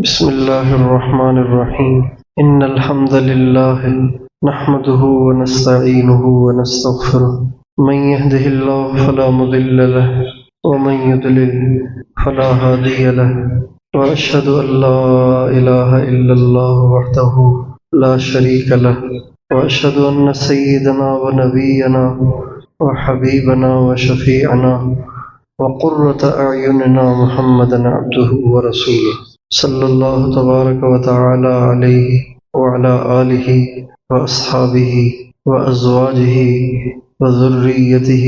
بسم الله الرحمن الرحيم إن الحمد لله نحمده ونستعينه ونستغفره من يهده الله فلا مضل له ومن يضلل فلا هادي له وأشهد أن لا إله إلا الله وحده لا شريك له وأشهد أن سيدنا ونبينا وحبيبنا وشفيعنا وقرة أعيننا محمدا عبده ورسوله صلی اللہ تبارک و تعالی علیہ وعلی آلہ واصحابہ وازواجہ وذریتہ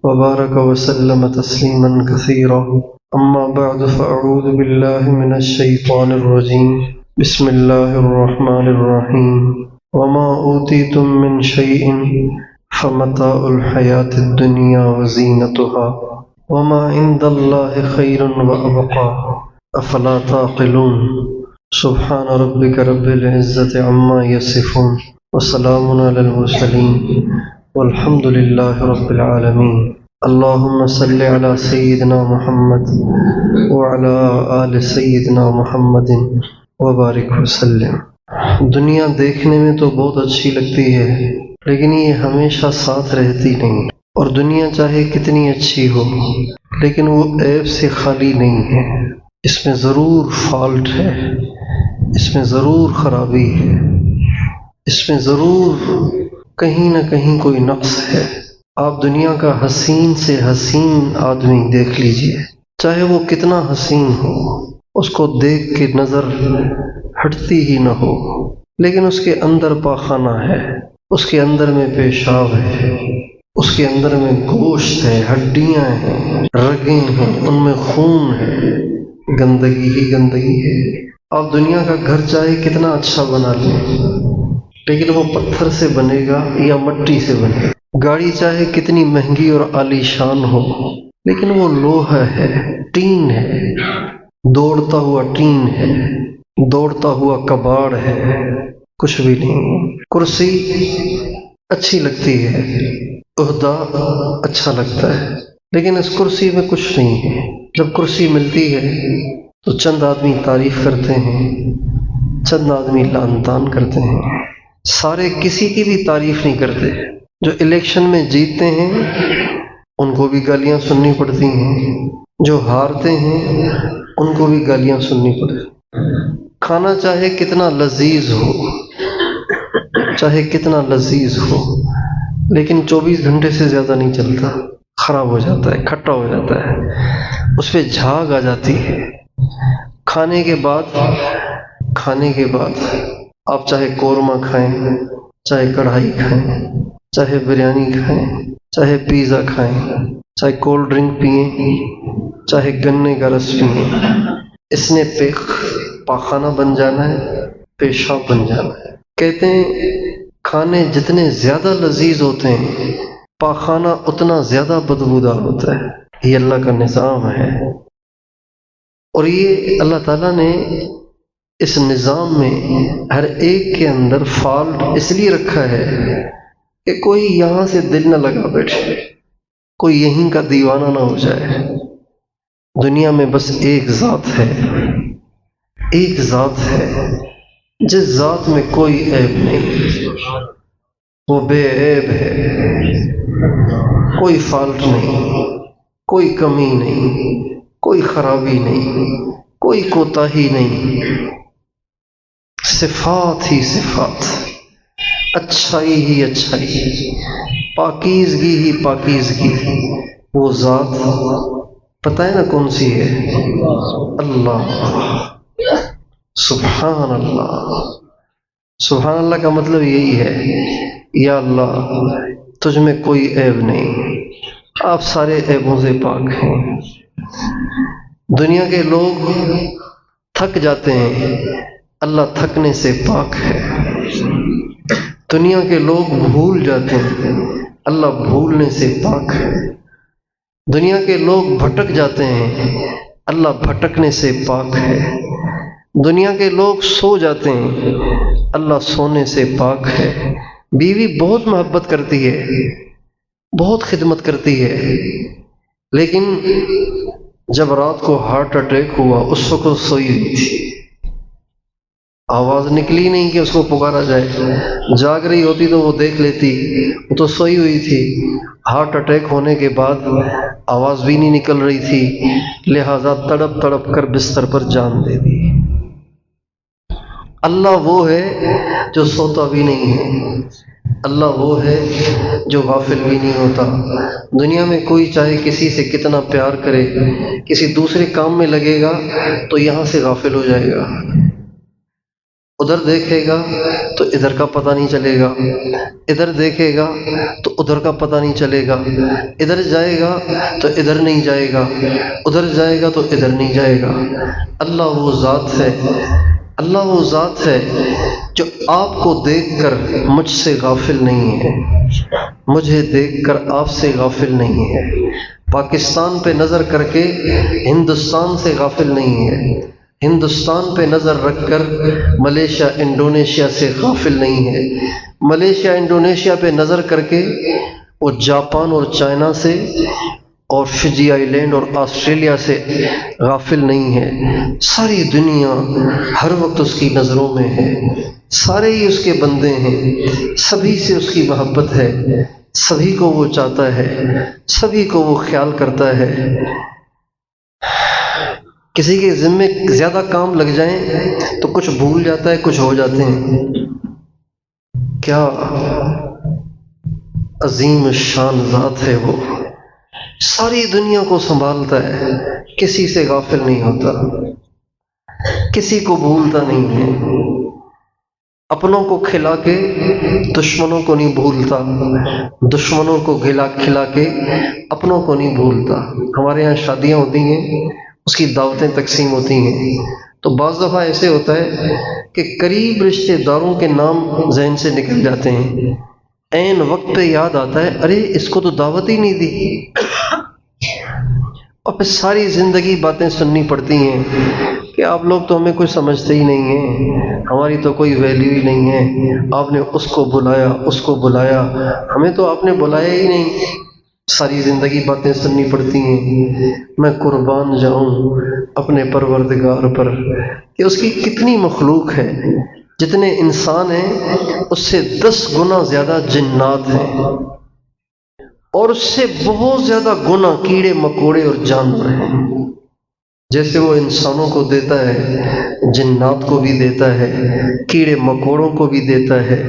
وبارک وسلم تسلیما کثیرا اما بعد فاعوذ باللہ من الشیطان الرجیم بسم اللہ الرحمن الرحیم وما اوتیتم من شیء فمتاع الحیاة الدنیا وزینتها وما عند اللہ خیر وابقى افلا تعقلون سبحان ربك رب العزة عما يصفون وسلام على المرسلين والحمد لله رب العالمين اللهم صل على سيدنا محمد وعلى آل سيدنا محمد وبارک وسلم۔ دنیا دیکھنے میں تو بہت اچھی لگتی ہے لیکن یہ ہمیشہ ساتھ رہتی نہیں، اور دنیا چاہے کتنی اچھی ہو لیکن وہ عیب سے خالی نہیں ہے، اس میں ضرور فالٹ ہے، اس میں ضرور خرابی ہے، اس میں ضرور کہیں نہ کہیں کوئی نقص ہے۔ آپ دنیا کا حسین سے حسین آدمی دیکھ لیجئے، چاہے وہ کتنا حسین ہو، اس کو دیکھ کے نظر ہٹتی ہی نہ ہو، لیکن اس کے اندر پاخانہ ہے، اس کے اندر میں پیشاب ہے، اس کے اندر میں گوشت ہے، ہڈیاں ہیں، رگیں ہیں، ان میں خون ہے، گندگی ہی گندگی ہے۔ آپ دنیا کا گھر چاہے کتنا اچھا بنا لیں لیکن وہ پتھر سے بنے گا یا مٹی سے بنے گا۔ گاڑی چاہے کتنی مہنگی اور عالی شان ہو لیکن وہ لوہا ہے، ٹین ہے، دوڑتا ہوا ٹین ہے، دوڑتا ہوا کباڑ ہے، کچھ بھی نہیں۔ کرسی اچھی لگتی ہے، عہدہ اچھا لگتا ہے، لیکن اس کرسی میں کچھ نہیں ہے۔ جب کرسی ملتی ہے تو چند آدمی تعریف کرتے ہیں، چند آدمی لعن طعن کرتے ہیں، سارے کسی کی بھی تعریف نہیں کرتے۔ جو الیکشن میں جیتتے ہیں ان کو بھی گالیاں سننی پڑتی ہیں، جو ہارتے ہیں ان کو بھی گالیاں سننی پڑتی ہیں۔ کھانا چاہے کتنا لذیذ ہو، چاہے کتنا لذیذ ہو، لیکن 24 گھنٹے سے زیادہ نہیں چلتا، خراب ہو جاتا ہے، کھٹا ہو جاتا ہے، اس پہ جھاگ آ جاتی ہے۔ کھانے کے بعد آپ چاہے قورمہ کھائیں، چاہے کڑھائی کھائیں، چاہے بریانی کھائیں، چاہے پیزا کھائیں، چاہے کولڈ ڈرنک پئیں، چاہے گنے کا رس پئیں، اس نے پاخانہ بن جانا ہے، پیشاب بن جانا ہے۔ کہتے ہیں کھانے جتنے زیادہ لذیذ ہوتے ہیں پاخانہ اتنا زیادہ بدبودار ہوتا ہے۔ یہ اللہ کا نظام ہے، اور یہ اللہ تعالیٰ نے اس نظام میں ہر ایک کے اندر فالٹ اس لیے رکھا ہے کہ کوئی یہاں سے دل نہ لگا بیٹھے، کوئی یہیں کا دیوانہ نہ ہو جائے۔ دنیا میں بس ایک ذات ہے، ایک ذات ہے جس ذات میں کوئی عیب نہیں، وہ بے عیب ہے، کوئی فالٹ نہیں، کوئی کمی نہیں، کوئی خرابی نہیں، کوئی کوتاہی نہیں، صفات ہی صفات، اچھائی ہی اچھائی، پاکیزگی ہی پاکیزگی۔ وہ ذات پتہ ہے نا کون سی ہے؟ اللہ۔ سبحان اللہ۔ سبحان اللہ کا مطلب یہی ہے، یا اللہ تجھ میں کوئی عیب نہیں، آپ سارے عیبوں سے پاک ہیں۔ دنیا کے لوگ تھک جاتے ہیں، اللہ تھکنے سے پاک ہے۔ دنیا کے لوگ بھول جاتے ہیں، اللہ بھولنے سے پاک ہے۔ دنیا کے لوگ بھٹک جاتے ہیں، اللہ بھٹکنے سے پاک ہے۔ دنیا کے لوگ سو جاتے ہیں، اللہ سونے سے پاک ہے۔ بیوی بہت محبت کرتی ہے، بہت خدمت کرتی ہے، لیکن جب رات کو ہارٹ اٹیک ہوا اس وقت سوئی ہوئی تھی، آواز نکلی نہیں کہ اس کو پکارا جائے، جاگ رہی ہوتی تو وہ دیکھ لیتی، وہ تو سوئی ہوئی تھی، ہارٹ اٹیک ہونے کے بعد آواز بھی نہیں نکل رہی تھی، لہذا تڑپ تڑپ کر بستر پر جان دے دی۔ اللہ وہ ہے جو سوتا بھی نہیں ہے، اللہ وہ ہے جو غافل بھی نہیں ہوتا۔ دنیا میں کوئی چاہے کسی سے کتنا پیار کرے، کسی دوسرے کام میں لگے گا تو یہاں سے غافل ہو جائے گا، ادھر دیکھے گا تو ادھر کا پتہ نہیں چلے گا، ادھر دیکھے گا تو ادھر کا پتہ نہیں چلے گا، ادھر جائے گا تو ادھر نہیں جائے گا، ادھر جائے گا تو ادھر نہیں جائے گا۔ اللہ وہ ذات ہے، اللہ وہ ذات ہے جو آپ کو دیکھ کر مجھ سے غافل نہیں ہے، مجھے دیکھ کر آپ سے غافل نہیں ہے، پاکستان پہ نظر کر کے ہندوستان سے غافل نہیں ہے، ہندوستان پہ نظر رکھ کر ملیشیا انڈونیشیا سے غافل نہیں ہے، ملیشیا انڈونیشیا پہ نظر کر کے وہ جاپان اور چائنا سے اور فجی آئی لینڈ اور آسٹریلیا سے غافل نہیں ہے۔ ساری دنیا ہر وقت اس کی نظروں میں ہے، سارے ہی اس کے بندے ہیں، سبھی سے اس کی محبت ہے، سبھی کو وہ چاہتا ہے، سبھی کو وہ خیال کرتا ہے۔ کسی کے ذمے زیادہ کام لگ جائیں تو کچھ بھول جاتا ہے، کچھ ہو جاتے ہیں۔ کیا عظیم شان ذات ہے وہ، ساری دنیا کو سنبھالتا ہے، کسی سے غافل نہیں ہوتا، کسی کو بھولتا نہیں ہے، اپنوں کو کھلا کے دشمنوں کو نہیں بھولتا، دشمنوں کو کھلا کے اپنوں کو نہیں بھولتا۔ ہمارے یہاں شادیاں ہوتی ہیں، اس کی دعوتیں تقسیم ہوتی ہیں، تو بعض دفعہ ایسے ہوتا ہے کہ قریب رشتہ داروں کے نام ذہن سے نکل جاتے ہیں، عین وقت پہ یاد آتا ہے ارے اس کو تو دعوت ہی نہیں دی، اور پھر ساری زندگی باتیں سننی پڑتی ہیں کہ آپ لوگ تو ہمیں کوئی سمجھتے ہی نہیں ہیں، ہماری تو کوئی ویلیو ہی نہیں ہے، آپ نے اس کو بلایا اس کو بلایا، ہمیں تو آپ نے بلایا ہی نہیں۔ ساری زندگی باتیں سننی پڑتی ہیں۔ میں قربان جاؤں اپنے پروردگار پر کہ اس کی کتنی مخلوق ہے، جتنے انسان ہیں اس سے 10 گنا زیادہ جنات ہیں، اور اس سے بہت زیادہ گنا کیڑے مکوڑے اور جانور ہیں۔ جیسے وہ انسانوں کو دیتا ہے، جنات کو بھی دیتا ہے، کیڑے مکوڑوں کو بھی دیتا ہے،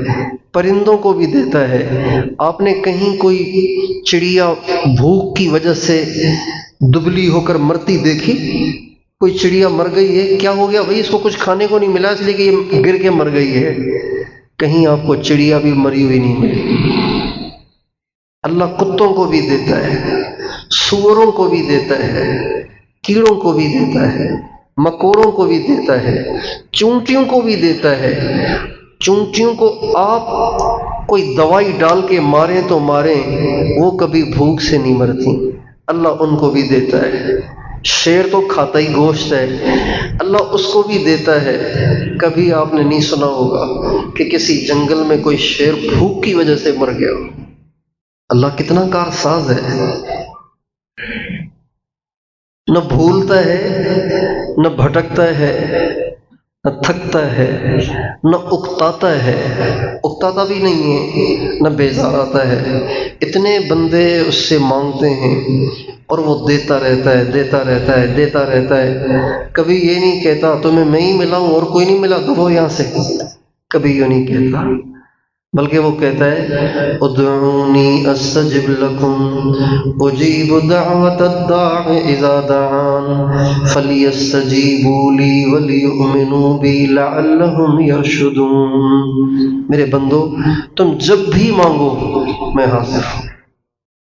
پرندوں کو بھی دیتا ہے۔ آپ نے کہیں کوئی چڑیا بھوک کی وجہ سے دبلی ہو کر مرتی دیکھی؟ کوئی چڑیا مر گئی ہے، کیا ہو گیا بھئی اس کو کچھ کھانے کو نہیں ملا اس لیے کہ یہ گر کے مر گئی ہے؟ کہیں آپ کو چڑیا بھی مری ہوئی نہیں ملی۔ اللہ کتوں کو بھی دیتا ہے، سوروں کو بھی دیتا ہے، کیڑوں کو بھی دیتا ہے، مکوڑوں کو بھی دیتا ہے، چونٹیوں کو بھی دیتا ہے۔ چونٹیوں کو آپ کوئی دوائی ڈال کے ماریں تو ماریں، وہ کبھی بھوک سے نہیں مرتی، اللہ ان کو بھی دیتا ہے۔ شیر تو کھاتا ہی گوشت ہے، اللہ اس کو بھی دیتا ہے۔ کبھی آپ نے نہیں سنا ہوگا کہ کسی جنگل میں کوئی شیر بھوک کی وجہ سے مر گیا۔ اللہ کتنا کارساز ہے، نہ بھولتا ہے، نہ بھٹکتا ہے، نہ تھکتا ہے، نہ اکتاتا ہے، اکتاتا بھی نہیں ہے، نہ بیزار آتا ہے۔ اتنے بندے اس سے مانگتے ہیں اور وہ دیتا رہتا ہے، دیتا رہتا ہے، دیتا رہتا ہے۔ کبھی یہ نہیں کہتا تمہیں میں ہی ملا ہوں اور کوئی نہیں ملا تو وہ یہاں سے، کبھی یہ نہیں کہتا، بلکہ وہ کہتا ہے ادعونی استجب لکم اجیب دعوت الداع اذا دعان فلیستجیبوا لی ولیؤمنوا بی لعلہم یرشدون۔ میرے بندو تم جب بھی مانگو میں حاضر ہوں،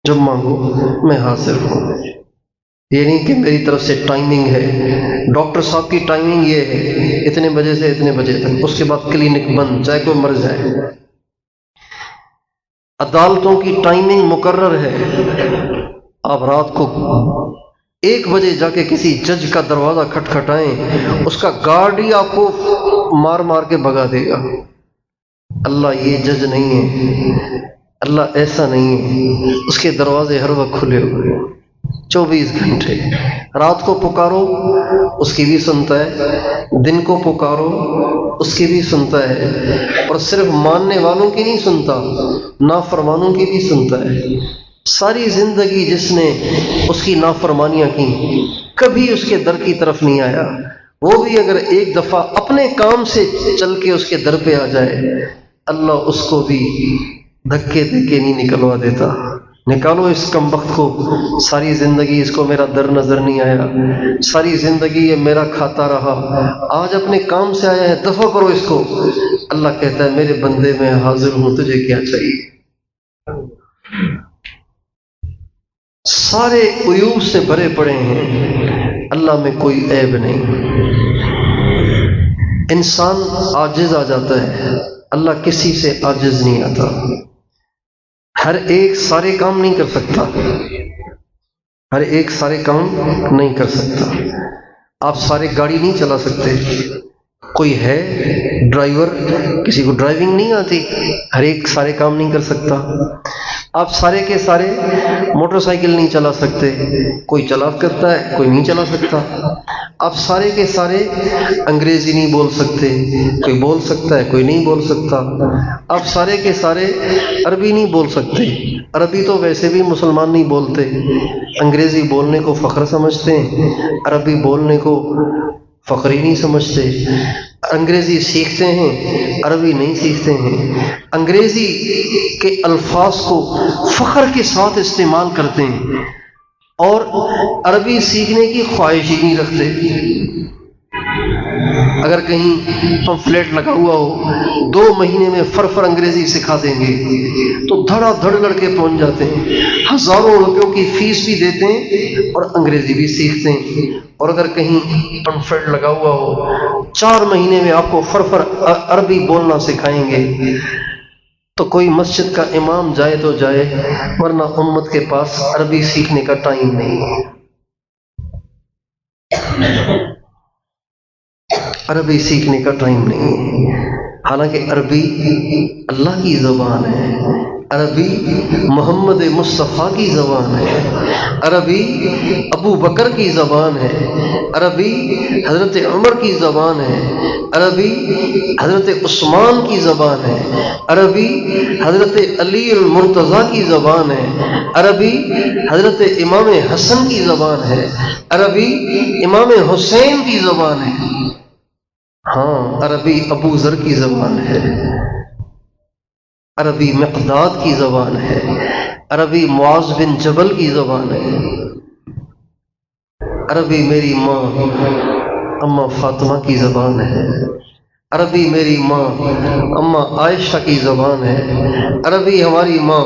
جب مانگو میں حاضر ہوں۔ یہ نہیں کہ میری طرف سے ٹائمنگ ہے، ڈاکٹر صاحب کی ٹائمنگ یہ ہے اتنے بجے سے اتنے بجے تک، اس کے بعد کلینک بند، چاہے کوئی مر جائے۔ عدالتوں کی ٹائمنگ مقرر ہے، آپ رات کو 1 بجے جا کے کسی جج کا دروازہ کھٹکھٹائیں، اس کا گارڈ ہی آپ کو مار مار کے بھگا دے گا۔ اللہ یہ جج نہیں ہے، اللہ ایسا نہیں ہے، اس کے دروازے ہر وقت کھلے ہوئے ہیں۔ 24 گھنٹے، رات کو پکارو اس کی بھی سنتا ہے، دن کو پکارو اس کی بھی سنتا ہے، اور صرف ماننے والوں کی نہیں سنتا، نافرمانوں کی بھی سنتا ہے۔ ساری زندگی جس نے اس کی نافرمانیاں کی، کبھی اس کے در کی طرف نہیں آیا، وہ بھی اگر ایک دفعہ اپنے کام سے چل کے اس کے در پہ آ جائے، اللہ اس کو بھی دھکے دے کے نہیں نکلوا دیتا۔ نکالو اس کمبخت کو، ساری زندگی اس کو میرا در نظر نہیں آیا، ساری زندگی یہ میرا کھاتا رہا، آج اپنے کام سے آیا ہے، دفع کرو اس کو۔ اللہ کہتا ہے میرے بندے میں حاضر ہوں، تجھے کیا چاہیے؟ سارے عیوب سے بھرے پڑے ہیں، اللہ میں کوئی عیب نہیں۔ انسان عاجز آ جاتا ہے، اللہ کسی سے عاجز نہیں آتا۔ ہر ایک سارے کام نہیں کر سکتا، ہر ایک سارے کام نہیں کر سکتا۔ آپ سارے گاڑی نہیں چلا سکتے۔ کوئی ہے ڈرائیور، کسی کو ڈرائیونگ نہیں آتی، ہر ایک سارے کام نہیں کر سکتا۔ آپ سارے کے سارے موٹر سائیکل نہیں چلا سکتے، کوئی چلا کرتا ہے، کوئی نہیں چلا سکتا۔ آپ سارے کے سارے انگریزی نہیں بول سکتے، کوئی بول سکتا ہے، کوئی نہیں بول سکتا۔ آپ سارے کے سارے عربی نہیں بول سکتے، عربی تو ویسے بھی مسلمان نہیں بولتے، انگریزی بولنے کو فخر سمجھتے ہیں، عربی بولنے کو فخر ہی نہیں سمجھتے۔ انگریزی سیکھتے ہیں، عربی نہیں سیکھتے ہیں، انگریزی کے الفاظ کو فخر کے ساتھ استعمال کرتے ہیں اور عربی سیکھنے کی خواہش ہی نہیں رکھتے۔ اگر کہیں پمفلیٹ لگا ہوا ہو 2 مہینے میں فر انگریزی سکھا دیں گے تو دھڑا دھڑ لڑکے پہنچ جاتے ہیں، ہزاروں روپیوں کی فیس بھی دیتے ہیں اور انگریزی بھی سیکھتے ہیں۔ اور اگر کہیں پمفلیٹ لگا ہوا ہو 4 مہینے میں آپ کو فر عربی بولنا سکھائیں گے تو کوئی مسجد کا امام جائے تو جائے، ورنہ امت کے پاس عربی سیکھنے کا ٹائم نہیں ہے۔ عربی سیکھنے کا ٹائم نہیں ہے، حالانکہ عربی اللہ کی زبان ہے، عربی محمد مصطفیٰ کی زبان ہے، عربی ابو بکر کی زبان ہے، عربی حضرت عمر کی زبان ہے، عربی حضرت عثمان کی زبان ہے، عربی حضرت علی المرتضیٰ کی زبان ہے، عربی حضرت امام حسن کی زبان ہے، عربی امام حسین کی زبان ہے، ہاں عربی ابو ذر کی زبان ہے، عربی مقداد کی زبان ہے، عربی معاذ بن جبل کی زبان ہے، عربی میری ماں اماں فاطمہ کی زبان ہے، عربی میری ماں اماں عائشہ کی زبان ہے، عربی ہماری ماں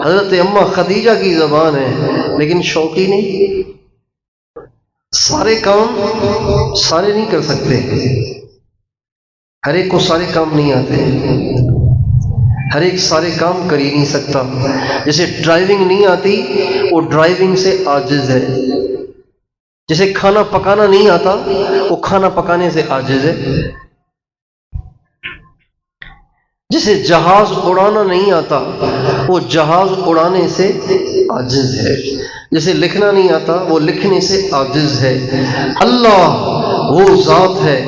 حضرت اماں خدیجہ کی زبان ہے، لیکن شوقی نہیں، سارے کام سارے نہیں کر سکتے، ہر ایک کو سارے کام نہیں آتے، ہر ایک سارے کام کر ہی نہیں سکتا۔ جیسے ڈرائیونگ نہیں آتی وہ ڈرائیونگ سے عاجز ہے، جسے کھانا پکانا نہیں آتا وہ کھانا پکانے سے عاجز ہے، جسے جہاز اڑانا نہیں آتا وہ جہاز اڑانے سے عاجز ہے، جسے لکھنا نہیں آتا وہ لکھنے سے عاجز ہے۔ اللہ وہ ذات ہے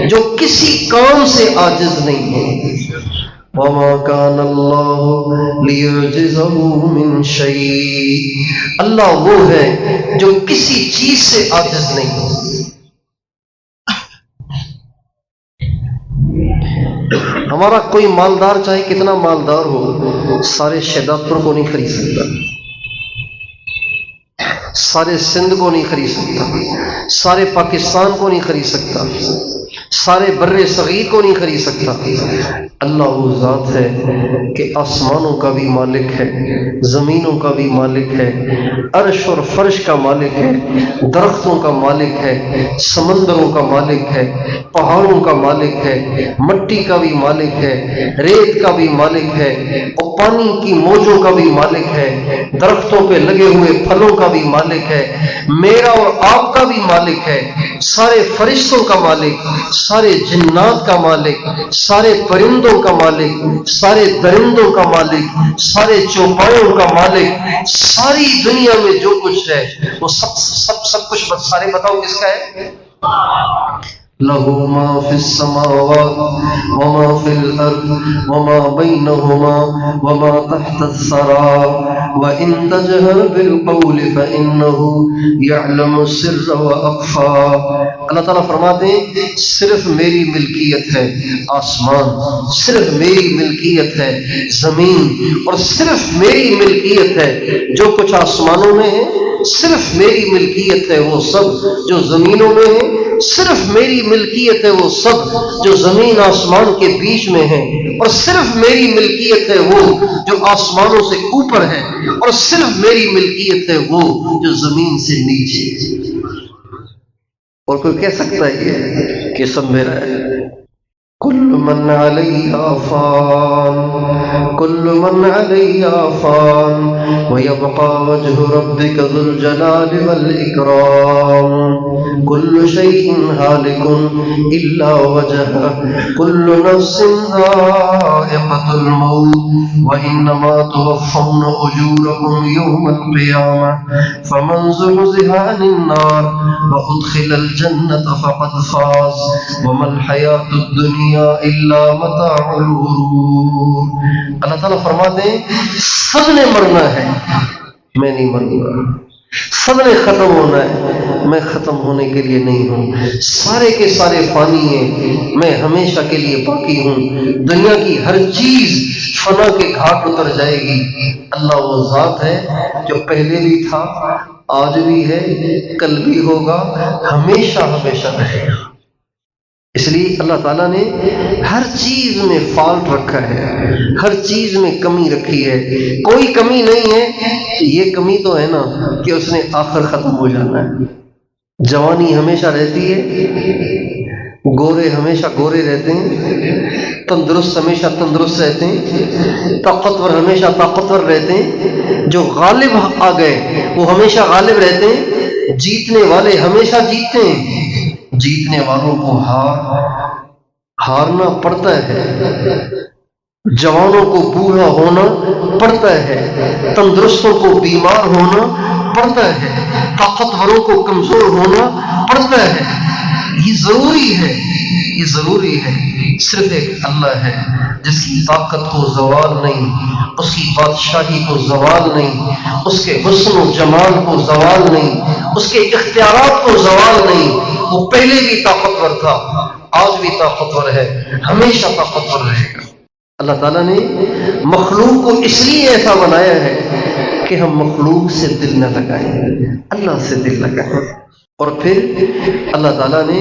جو کسی کام سے عاجز نہیں ہے۔ وَمَا كَانَ اللَّهُ لِيُعْجِزَهُ مِنْ شَيْءٍ، اللہ وہ ہے جو کسی چیز سے عاجز نہیں ہے۔ ہمارا کوئی مالدار چاہے کتنا مالدار ہو، سارے شہدادپور کو نہیں خرید سکتا، سارے سندھ کو نہیں خرید سکتا، سارے پاکستان کو نہیں خرید سکتا، سارے بر صغیر کو نہیں خرید سکتا۔ اللہ وہ ذات ہے کہ آسمانوں کا بھی مالک ہے، زمینوں کا بھی مالک ہے، عرش اور فرش کا مالک ہے، درختوں کا مالک ہے، سمندروں کا مالک ہے، پہاڑوں کا مالک ہے، مٹی کا بھی مالک ہے، ریت کا بھی مالک ہے، اور پانی کی موجوں کا بھی مالک ہے، درختوں پہ لگے ہوئے پھلوں کا بھی مالک ہے، میرا اور آپ کا بھی مالک ہے، سارے فرشتوں کا مالک، سارے جنات کا مالک، سارے پرندوں کا مالک، سارے درندوں کا مالک، سارے چوپایوں کا مالک، ساری دنیا میں جو کچھ ہے وہ سب کچھ سارے بتاؤ کس کا ہے؟ لہو ما فی السماوات وما فی الارض وما بینہما وما تحت الثری وان تجہر بالقول فانہ یعلم السر واخفی۔ اللہ تعالیٰ فرماتے ہیں صرف میری ملکیت ہے آسمان، صرف میری ملکیت ہے زمین، اور صرف میری ملکیت ہے جو کچھ آسمانوں میں ہے، صرف میری ملکیت ہے وہ سب جو زمینوں میں ہے، صرف میری ملکیت ہے وہ سب جو زمین آسمان کے بیچ میں ہے، اور صرف میری ملکیت ہے وہ جو آسمانوں سے اوپر ہے، اور صرف میری ملکیت ہے وہ جو زمین سے نیچے ہے۔ اور کوئی کہہ سکتا ہے یہ کہ سب میرا ہے؟ کل من علیہا فان، کل من علیہا فان ویبقى وجہ ربک ذو الجلال والاکرام، کل شیء ہالک الا وجہہ، کل نفس ذائقۃ الموت وانما توفون اجورکم یوم القیامہ، فمن زحزح عن النار وادخل الجنة فقد فاز وما الحیاۃ الدنیا الا متاع الغرور۔ اللہ تعالیٰ فرماتے ہیں سب نے مرنا ہے، میں نہیں مروں گا، سب نے ختم ہونا ہے، میں ختم ہونے کے لیے نہیں ہوں، سارے کے سارے فانی ہیں، میں ہمیشہ کے لیے باقی ہوں، دنیا کی ہر چیز فنا کے گھاٹ اتر جائے گی۔ اللہ وہ ذات ہے جو پہلے بھی تھا، آج بھی ہے، کل بھی ہوگا، ہمیشہ ہمیشہ رہے گا۔ اس لیے اللہ تعالیٰ نے ہر چیز میں فالٹ رکھا ہے، ہر چیز میں کمی رکھی ہے، کوئی کمی نہیں ہے۔ یہ کمی تو ہے نا کہ اس نے آخر ختم ہو جانا ہے۔ جوانی ہمیشہ رہتی ہے، گورے ہمیشہ گورے رہتے ہیں، تندرست ہمیشہ تندرست رہتے ہیں، طاقتور ہمیشہ طاقتور رہتے ہیں، جو غالب آ گئے وہ ہمیشہ غالب رہتے ہیں، جیتنے والے ہمیشہ جیتتے ہیں۔ جیتنے والوں کو ہارنا پڑتا ہے، جوانوں کو بوڑھا ہونا پڑتا ہے، تندرستوں کو بیمار ہونا پڑتا ہے، طاقتوروں کو کمزور ہونا پڑتا ہے۔ یہ ضروری ہے، یہ ضروری ہے۔ صرف ایک اللہ ہے جس کی طاقت کو زوال نہیں، اس کی بادشاہی کو زوال نہیں، اس کے حسن و جمال کو زوال نہیں، اس کے اختیارات کو زوال نہیں۔ وہ پہلے بھی طاقتور تھا، آج بھی طاقتور ہے، ہمیشہ طاقتور رہے گا۔ اللہ تعالیٰ نے مخلوق کو اس لیے ایسا بنایا ہے کہ ہم مخلوق سے دل نہ لگائیں، اللہ سے دل لگائیں۔ اور پھر اللہ تعالیٰ نے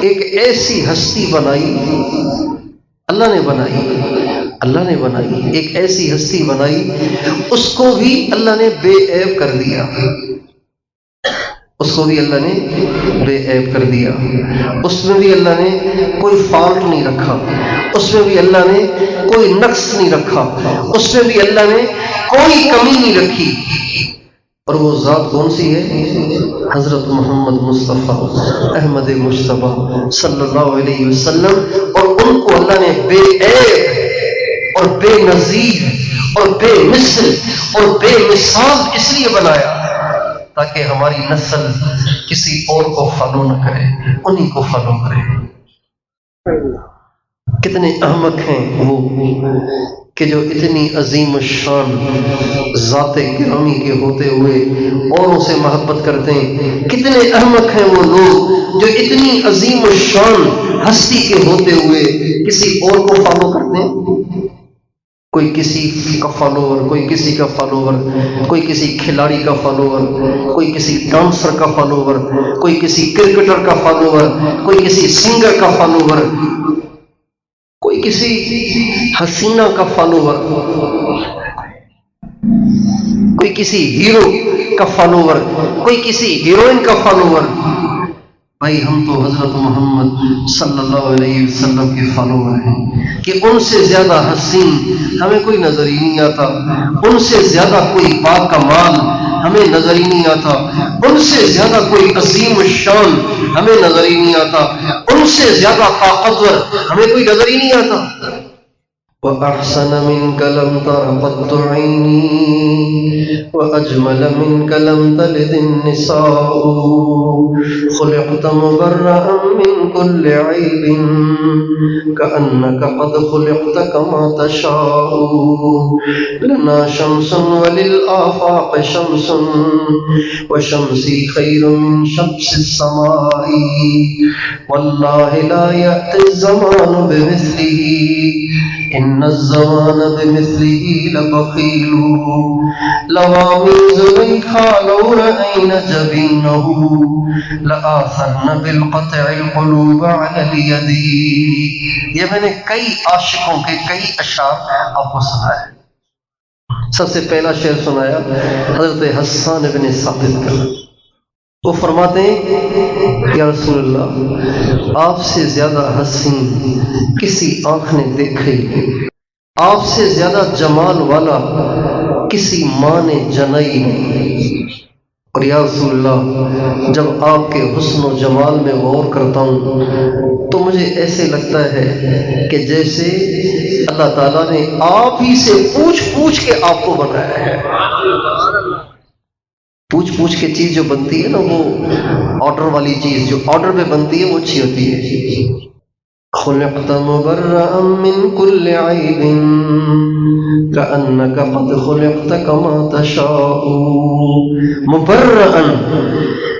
ایک ایسی ہستی بنائی، اللہ نے بنائی ایک ایسی ہستی بنائی، اس کو بھی اللہ نے بے عیب کر دیا، اس کو بھی اللہ نے بے عیب کر دیا، اس میں بھی اللہ نے کوئی فالٹ نہیں رکھا، اس میں بھی اللہ نے کوئی نقص نہیں رکھا، اس میں بھی اللہ نے کوئی کمی نہیں رکھی۔ اور وہ ذات کون سی ہے؟ حضرت محمد مصطفیٰ احمد مجتبیٰ صلی اللہ علیہ وسلم۔ اور ان کو اللہ نے بے عیب اور بے نظیر اور بے مثل اور بے مثال اس لیے بنایا تاکہ ہماری نسل کسی اور کو فالو نہ کرے، انہی کو فالو کرے۔ کتنے احمق ہیں وہ کہ جو اتنی عظیم الشان ذات گرامی کے ہوتے ہوئے اوروں سے محبت کرتے ہیں۔ کتنے احمق ہیں وہ لوگ جو اتنی عظیم الشان ہستی کے ہوتے ہوئے کسی اور کو فالو کرتے ہیں۔ کوئی کسی کا فالوور، کوئی کسی کا فالوور، کوئی کسی کھلاڑی کا فالوور، کوئی کسی ڈانسر کا فالوور، کوئی کسی کرکٹر کا فالوور، کوئی کسی سنگر کا فالوور، کوئی کسی حسینہ کا فالوور، کوئی کسی ہیرو کا فالوور، کوئی کسی ہیروئن کا فالوور، بھائی ہم تو حضرت محمد صلی اللہ علیہ وسلم کے فالوور ہیں کہ ان سے زیادہ حسین ہمیں کوئی نظر ہی نہیں آتا، ان سے زیادہ کوئی باکمال ہمیں نظر ہی نہیں آتا، ان سے زیادہ کوئی عظیم الشان ہمیں نظر ہی نہیں آتا، ان سے زیادہ طاقتور ہمیں کوئی نظر ہی نہیں آتا۔ وَأَحْسَنَ مِنْكَ لَمْ تَرَ قَطُّ عَيْنِي وَأَجْمَلَ مِنْكَ لَمْ تَلِدِ النِّسَاءُ خُلِقْتَ مُبَرَّأً مِنْ كُلِّ عَيْبٍ كَأَنَّكَ قَدْ خُلِقْتَ كَمَا تَشَاءُ لَنَا شَمْسٌ وَلِلْآفَاقِ شَمْسٌ وَشَمْسِي خَيْرٌ مِنْ شَمْسِ السَّمَاءِ وَاللَّهِ لَا يَأْتِي الزَّمَانُ بِمِثْلِهِ إن الزمان بمثله لبخيل لواميز زليخا لو رأين جبينه لآثرن بالقطع القلوب على اليد۔ یہ میں نے کئی عاشقوں کے کئی اشعار آپ کو سنایا۔ سب سے پہلا شعر سنایا حضرت حسان بن ثابت کا۔ وہ فرماتے ہیں یا رسول اللہ، آپ سے زیادہ حسین کسی آنکھ نے دیکھے، آپ سے زیادہ جمال والا کسی ماں نے جنائی نہیں۔ اور یا رسول اللہ، جب آپ کے حسن و جمال میں غور کرتا ہوں تو مجھے ایسے لگتا ہے کہ جیسے اللہ تعالیٰ نے آپ ہی سے پوچھ پوچھ کے آپ کو بنایا ہے۔ پوچھ پوچھ کے چیز جو بنتی ہے نا، وہ آرڈر والی چیز جو آرڈر پہ بنتی ہے وہ اچھی ہوتی ہے۔ خلقت مبرأ من كل عیب كأنك قد خلقت كما تشاء مبرأ۔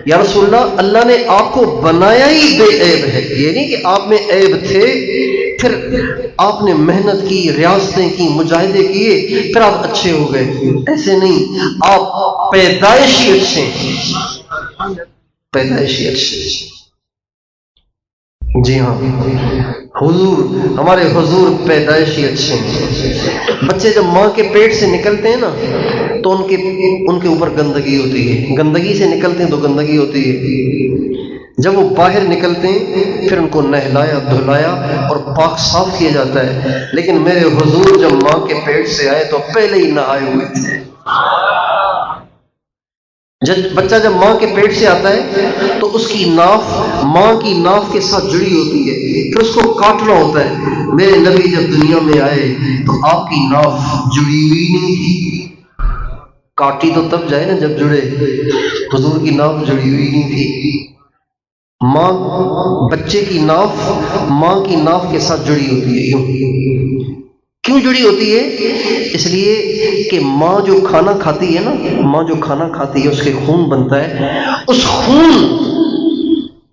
یا رسول اللہ، اللہ نے آپ کو بنایا ہی بے عیب ہے، یہ نہیں کہ آپ میں عیب تھے پھر آپ نے محنت کی، ریاضتیں کی، مجاہدے کیے پھر آپ اچھے ہو گئے، ایسے نہیں، آپ پیدائشی اچھے ہیں، پیدائشی اچھے۔ جی ہاں حضور، ہمارے حضور پیدائشی اچھے ہیں۔ بچے جب ماں کے پیٹ سے نکلتے ہیں نا تو ان کے اوپر گندگی ہوتی ہے، گندگی سے نکلتے ہیں تو گندگی ہوتی ہے۔ جب وہ باہر نکلتے ہیں پھر ان کو نہلایا دھلایا اور پاک صاف کیا جاتا ہے، لیکن میرے حضور جب ماں کے پیٹ سے آئے تو پہلے ہی نہائے ہوئے تھے۔ بچہ جب ماں کے پیٹ سے آتا ہے تو اس کی ناف ماں کی ناف کے ساتھ جڑی ہوتی ہے، پھر اس کو کاٹنا ہوتا ہے۔ میرے نبی جب دنیا میں آئے تو آپ کی ناف جڑی ہوئی نہیں تھی، کاٹی تو تب جائے نا جب جڑے، حضور کی ناف جڑی ہوئی نہیں تھی۔ ماں بچے کی ناف ماں کی ناف کے ساتھ جڑی ہوتی ہے۔ کیوں جڑی ہوتی ہے؟ اس لیے کہ ماں جو کھانا کھاتی ہے نا، ماں جو کھانا کھاتی ہے اس کے خون بنتا ہے، اس خون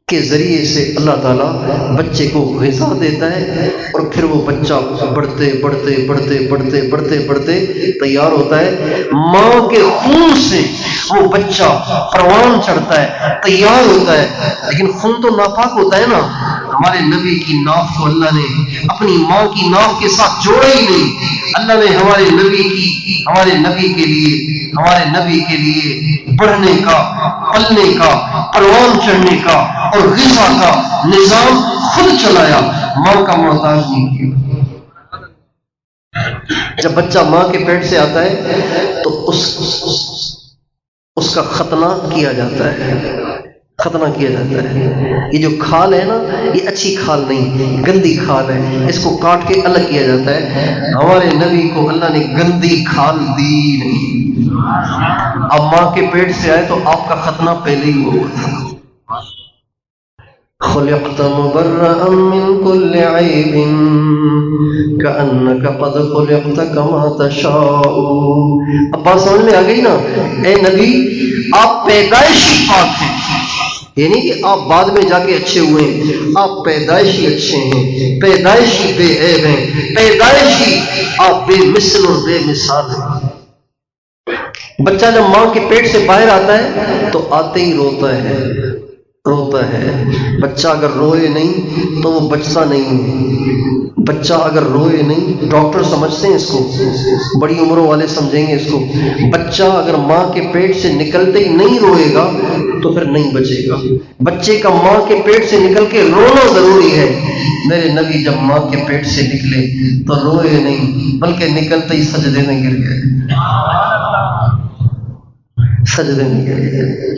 کے ذریعے سے اللہ تعالیٰ بچے کو غذا دیتا ہے اور پھر وہ بچہ بڑھتے بڑھتے بڑھتے بڑھتے بڑھتے بڑھتے تیار ہوتا ہے۔ ماں کے خون سے وہ بچہ پروان چڑھتا ہے، تیار ہوتا ہے، لیکن خون تو ناپاک ہوتا ہے نا۔ ہمارے نبی کی ناف کو اللہ نے اپنی ماں کی ناف کے ساتھ جوڑا ہی نہیں۔ اللہ نے ہمارے نبی کے لیے بڑھنے کا، پلنے کا، پروان چڑھنے کا اور غذا کا نظام خود چلایا، ماں کا محتاج نہیں کیا۔ جب بچہ ماں کے پیٹ سے آتا ہے تو اس کا ختنہ کیا جاتا ہے، ختنہ کیا جاتا ہے۔ یہ جو کھال ہے نا، یہ اچھی کھال نہیں، گندی کھال ہے، اس کو کاٹ کے الگ کیا جاتا ہے۔ ہمارے نبی کو اللہ نے گندی کھال دی نہیں۔ اب ماں کے پیٹ سے آئے تو آپ کا ختنہ پہلے ہی ہوا تھا۔ خلقت مبرأ من كل عيب كأنك قد خلقت كما تشاء۔ اب بات سمجھ میں آ گئی نا؟ اے نبی، آپ پیدائشی پاک ہیں، یعنی کہ آپ بعد میں جا کے اچھے ہوئے ہیں، آپ پیدائشی اچھے ہیں، پیدائشی بے عیب ہیں، پیدائشی آپ بے مثل اور بے مثال ہیں۔ بچہ جب ماں کے پیٹ سے باہر آتا ہے تو آتے ہی روتا ہے، روتا ہے۔ بچہ اگر روئے نہیں تو وہ بچہ نہیں ہے۔ بچہ اگر روئے نہیں، ڈاکٹر سمجھتے ہیں اس کو، بڑی عمروں والے سمجھیں گے اس کو، بچہ اگر ماں کے پیٹ سے نکلتے ہی نہیں روئے گا تو پھر نہیں بچے گا۔ بچے کا ماں کے پیٹ سے نکل کے رونا ضروری ہے۔ میرے نبی جب ماں کے پیٹ سے نکلے تو روئے نہیں، بلکہ نکلتے ہی سجدے میں گر گئے، سجدے میں گر گئے۔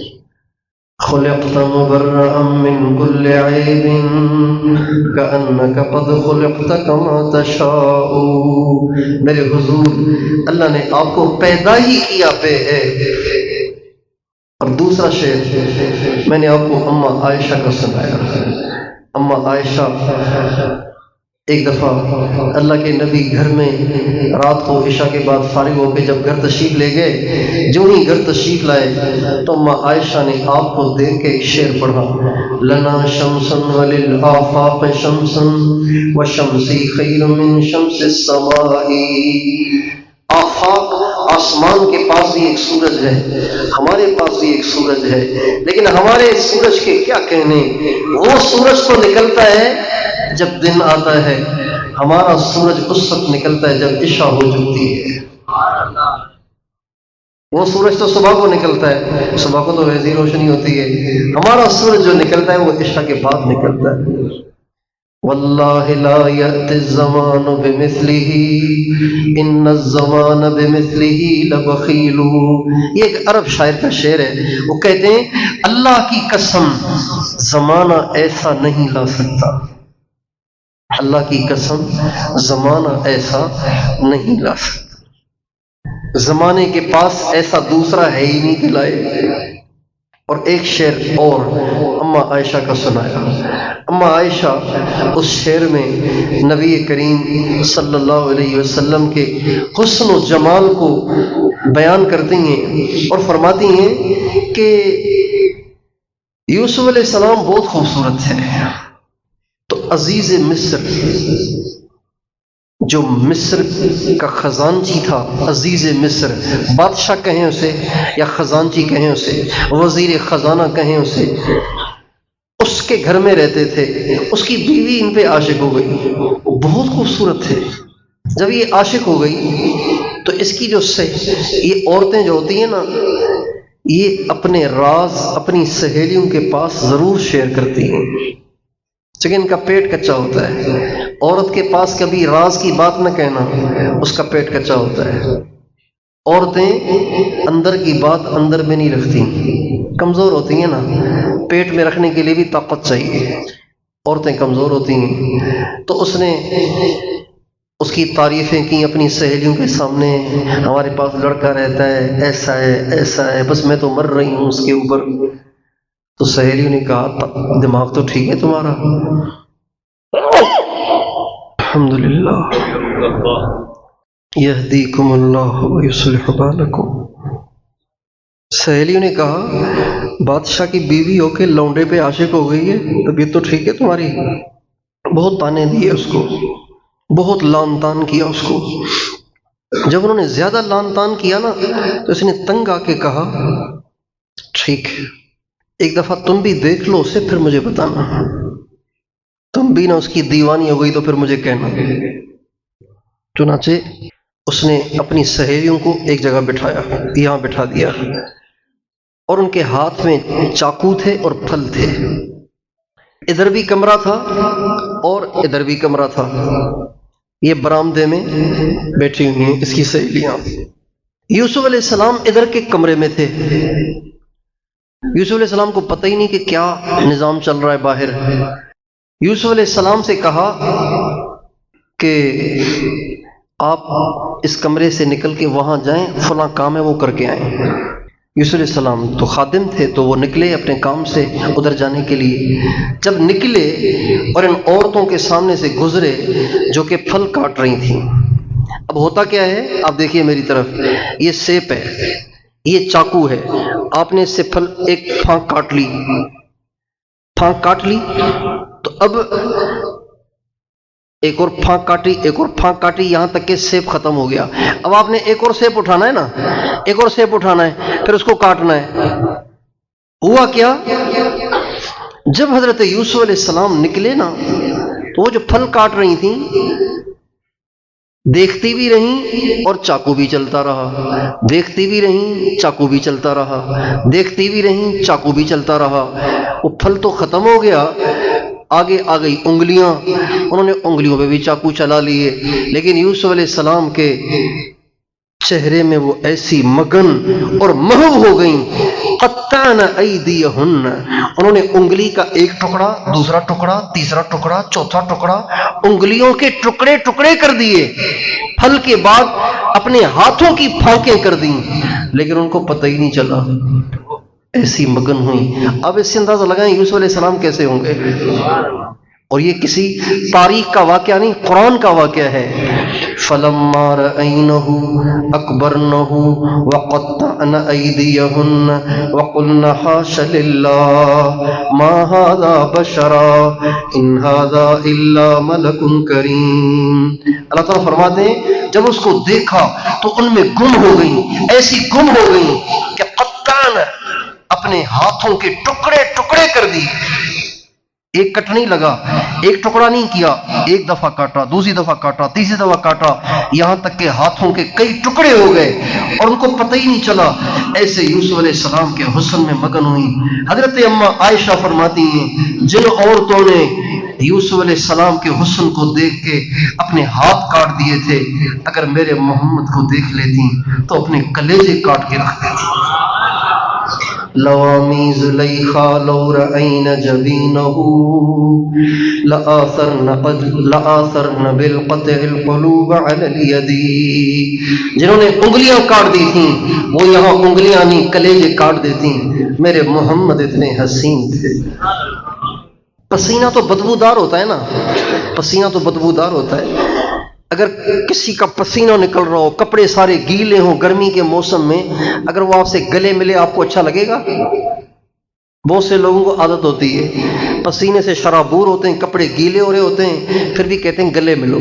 خلقت مبرأ من كل عيب كأنك قد خلقت كما تشاء۔ میرے حضور، اللہ نے آپ کو پیدا ہی کیا بے عیب۔ اور دوسرا شعر میں نے آپ کو اماں عائشہ کا سنایا۔ اماں عائشہ ایک دفعہ اللہ کے نبی گھر میں رات کو عشاء کے بعد فارغ ہو کے جب گھر تشریف لے گئے، جو ہی گھر تشریف لائے تو اماں عائشہ نے آپ کو دیکھ کے ایک شعر پڑھا، لنا شمسن وللآفاق شمسن وشمسی خیر من شمس السماء۔ آفاق، آسمان کے پاس بھی ایک سورج ہے، ہمارے پاس بھی ایک سورج ہے، لیکن ہمارے سورج کے کیا کہنے، وہ سورج تو نکلتا ہے جب دن آتا ہے، ہمارا سورج اس وقت نکلتا ہے جب عشاء ہو چکتی ہے۔ وہ سورج تو صبح کو نکلتا ہے، صبح کو تو ویسے ہی روشنی ہوتی ہے، ہمارا سورج جو نکلتا ہے وہ عشاء کے بعد نکلتا ہے۔ واللہ لا یأتی الزمان بمثلہ ان الزمان بمثلہ لبخیل۔ یہ ایک عرب شاعر کا شعر ہے، وہ کہتے ہیں اللہ کی قسم زمانہ ایسا نہیں لا سکتا، اللہ کی قسم زمانہ ایسا نہیں لا سکتا، زمانے کے پاس ایسا دوسرا ہے ہی نہیں کہ لائے۔ اور ایک شعر اور اماں عائشہ کا سنایا۔ اماں عائشہ اس شعر میں نبی کریم صلی اللہ علیہ وسلم کے حسن و جمال کو بیان کرتی ہیں اور فرماتی ہیں کہ یوسف علیہ السلام بہت خوبصورت تھے، تو عزیز مصر، جو مصر کا خزانچی تھا، عزیز مصر، بادشاہ کہیں اسے یا خزانچی کہیں اسے، وزیر خزانہ کہیں اسے، اس کے گھر میں رہتے تھے، اس کی بیوی ان پہ عاشق ہو گئی، وہ بہت خوبصورت تھے۔ جب یہ عاشق ہو گئی تو اس کی جو یہ عورتیں جو ہوتی ہیں نا، یہ اپنے راز اپنی سہیلیوں کے پاس ضرور شیئر کرتی ہیں، چونکہ ان کا پیٹ کچا ہوتا ہے۔ عورت کے پاس کبھی راز کی بات نہ کہنا، اس کا پیٹ کچا ہوتا ہے۔ عورتیں اندر کی بات اندر میں نہیں رکھتی، کمزور ہوتی ہیں نا، پیٹ میں رکھنے کے لیے بھی طاقت چاہیے، عورتیں کمزور ہوتی ہیں۔ تو اس نے اس کی تعریفیں کی اپنی سہیلیوں کے سامنے، ہمارے پاس لڑکا رہتا ہے، ایسا ہے ایسا ہے، بس میں تو مر رہی ہوں اس کے اوپر۔ تو سہیلیوں نے کہا دماغ تو ٹھیک ہے تمہارا؟ الحمدللہ، یہدیکم اللہ ویصلح بالکم۔ سہیلیوں نے کہا بادشاہ کی بیوی ہو کے لونڈے پہ عاشق ہو گئی ہے، طبیعت تو ٹھیک ہے تمہاری؟ بہت تانے دیے اس کو، بہت لان تان کیا اس کو۔ جب انہوں نے زیادہ لان تان کیا نا تو اس نے تنگ آ کے کہا ٹھیک ہے، ایک دفعہ تم بھی دیکھ لو اسے، پھر مجھے بتانا، تم بھی نہ اس کی دیوانی ہو گئی تو پھر مجھے کہنا۔ چنانچہ اس نے اپنی سہیلیوں کو ایک جگہ بٹھایا، یہاں بٹھا دیا، اور ان کے ہاتھ میں چاقو تھے اور پھل تھے، ادھر بھی کمرہ تھا اور ادھر بھی کمرہ تھا، یہ برآمدے میں بیٹھی ہوئی ہیں اس کی سہیلیاں۔ یوسف علیہ السلام ادھر کے کمرے میں تھے، یوسف علیہ السلام کو پتہ ہی نہیں کہ کیا نظام چل رہا ہے باہر۔ یوسف علیہ السلام سے کہا کہ آپ اس کمرے سے نکل کے وہاں جائیں، فلاں کام ہے وہ کر کے آئیں۔ یوسف علیہ السلام تو خادم تھے تو وہ نکلے اپنے کام سے ادھر جانے کے لیے۔ جب نکلے اور ان عورتوں کے سامنے سے گزرے جو کہ پھل کاٹ رہی تھیں، اب ہوتا کیا ہے، آپ دیکھیے میری طرف، یہ سیب ہے، یہ چاقو ہے، آپ نے اس سے پھل ایک پھانک کاٹ لی، پھانک کاٹ لی، تو اب ایک اور پھانک کاٹی، ایک اور پھانک کاٹی، یہاں تک کہ سیب ختم ہو گیا۔ اب آپ نے ایک اور سیب اٹھانا ہے نا، ایک اور سیب اٹھانا ہے، پھر اس کو کاٹنا ہے۔ ہوا کیا، جب حضرت یوسف علیہ السلام نکلے نا تو وہ جو پھل کاٹ رہی تھیں دیکھتی بھی رہیں اور چاقو بھی چلتا رہا، دیکھتی بھی رہیں چاقو بھی چلتا رہا، دیکھتی بھی رہیں چاقو بھی چلتا رہا۔ وہ پھل تو ختم ہو گیا، آگے آ گئی انگلیاں، انہوں نے انگلیوں پہ بھی چاقو چلا لیے، لیکن یوسف علیہ السلام کے چہرے میں وہ ایسی مگن اور محو ہو گئیں، قطعن ایدیہن، انہوں نے انگلی کا ایک ٹکڑا، دوسرا ٹکڑا، تیسرا ٹکڑا، چوتھا ٹکڑا، انگلیوں کے ٹکڑے ٹکڑے کر دیے، پھل کے بعد اپنے ہاتھوں کی پھانکیں کر دیں، لیکن ان کو پتہ ہی نہیں چلا، ایسی مگن ہوئی۔ اب اس سے اندازہ لگائیں یوسف علیہ السلام کیسے ہوں گے، اور یہ کسی تاریخ کا واقعہ نہیں، قرآن کا واقعہ ہے۔ فلما رأينه أكبرنه وقطعن أيديهن وقلن حاش لله ما هذا بشرا إن هذا إلا ملك كريم۔ اللہ تعالیٰ فرماتے ہیں جب اس کو دیکھا تو ان میں گم ہو گئی، ایسی گم ہو گئی کہ قطعن، اپنے ہاتھوں کے ٹکڑے ٹکڑے کر دی۔ ایک کٹ نہیں لگا، ایک ٹکڑا نہیں کیا، ایک دفعہ کاٹا، دوسری دفعہ کاٹا، تیسری دفعہ کاٹا، یہاں تک کہ ہاتھوں کے کئی ٹکڑے ہو گئے اور ان کو پتہ ہی نہیں چلا۔ ایسے یوسف علیہ السلام کے حسن میں مگن ہوئی۔ حضرت اما عائشہ فرماتی ہیں جن عورتوں نے یوسف علیہ السلام کے حسن کو دیکھ کے اپنے ہاتھ کاٹ دیے تھے، اگر میرے محمد کو دیکھ لیتی تو اپنے کلیجے کاٹ کے رکھ دیتی۔ لوامی زلیخا لو رأین جبینہ لآثرن بالقطع القلوب علی الید، جنہوں نے انگلیاں کاٹ دی تھیں وہ یہاں انگلیاں نہیں کلیجے کاٹ دیتی۔ میرے محمد اتنے حسین تھے۔ پسینہ تو بدبودار ہوتا ہے نا، پسینہ تو بدبودار ہوتا ہے۔ اگر کسی کا پسینہ نکل رہا ہو، کپڑے سارے گیلے ہوں گرمی کے موسم میں، اگر وہ آپ سے گلے ملے آپ کو اچھا لگے گا؟ بہت سے لوگوں کو عادت ہوتی ہے، پسینے سے شرابور ہوتے ہیں، کپڑے گیلے ہو رہے ہوتے ہیں، پھر بھی کہتے ہیں گلے ملو،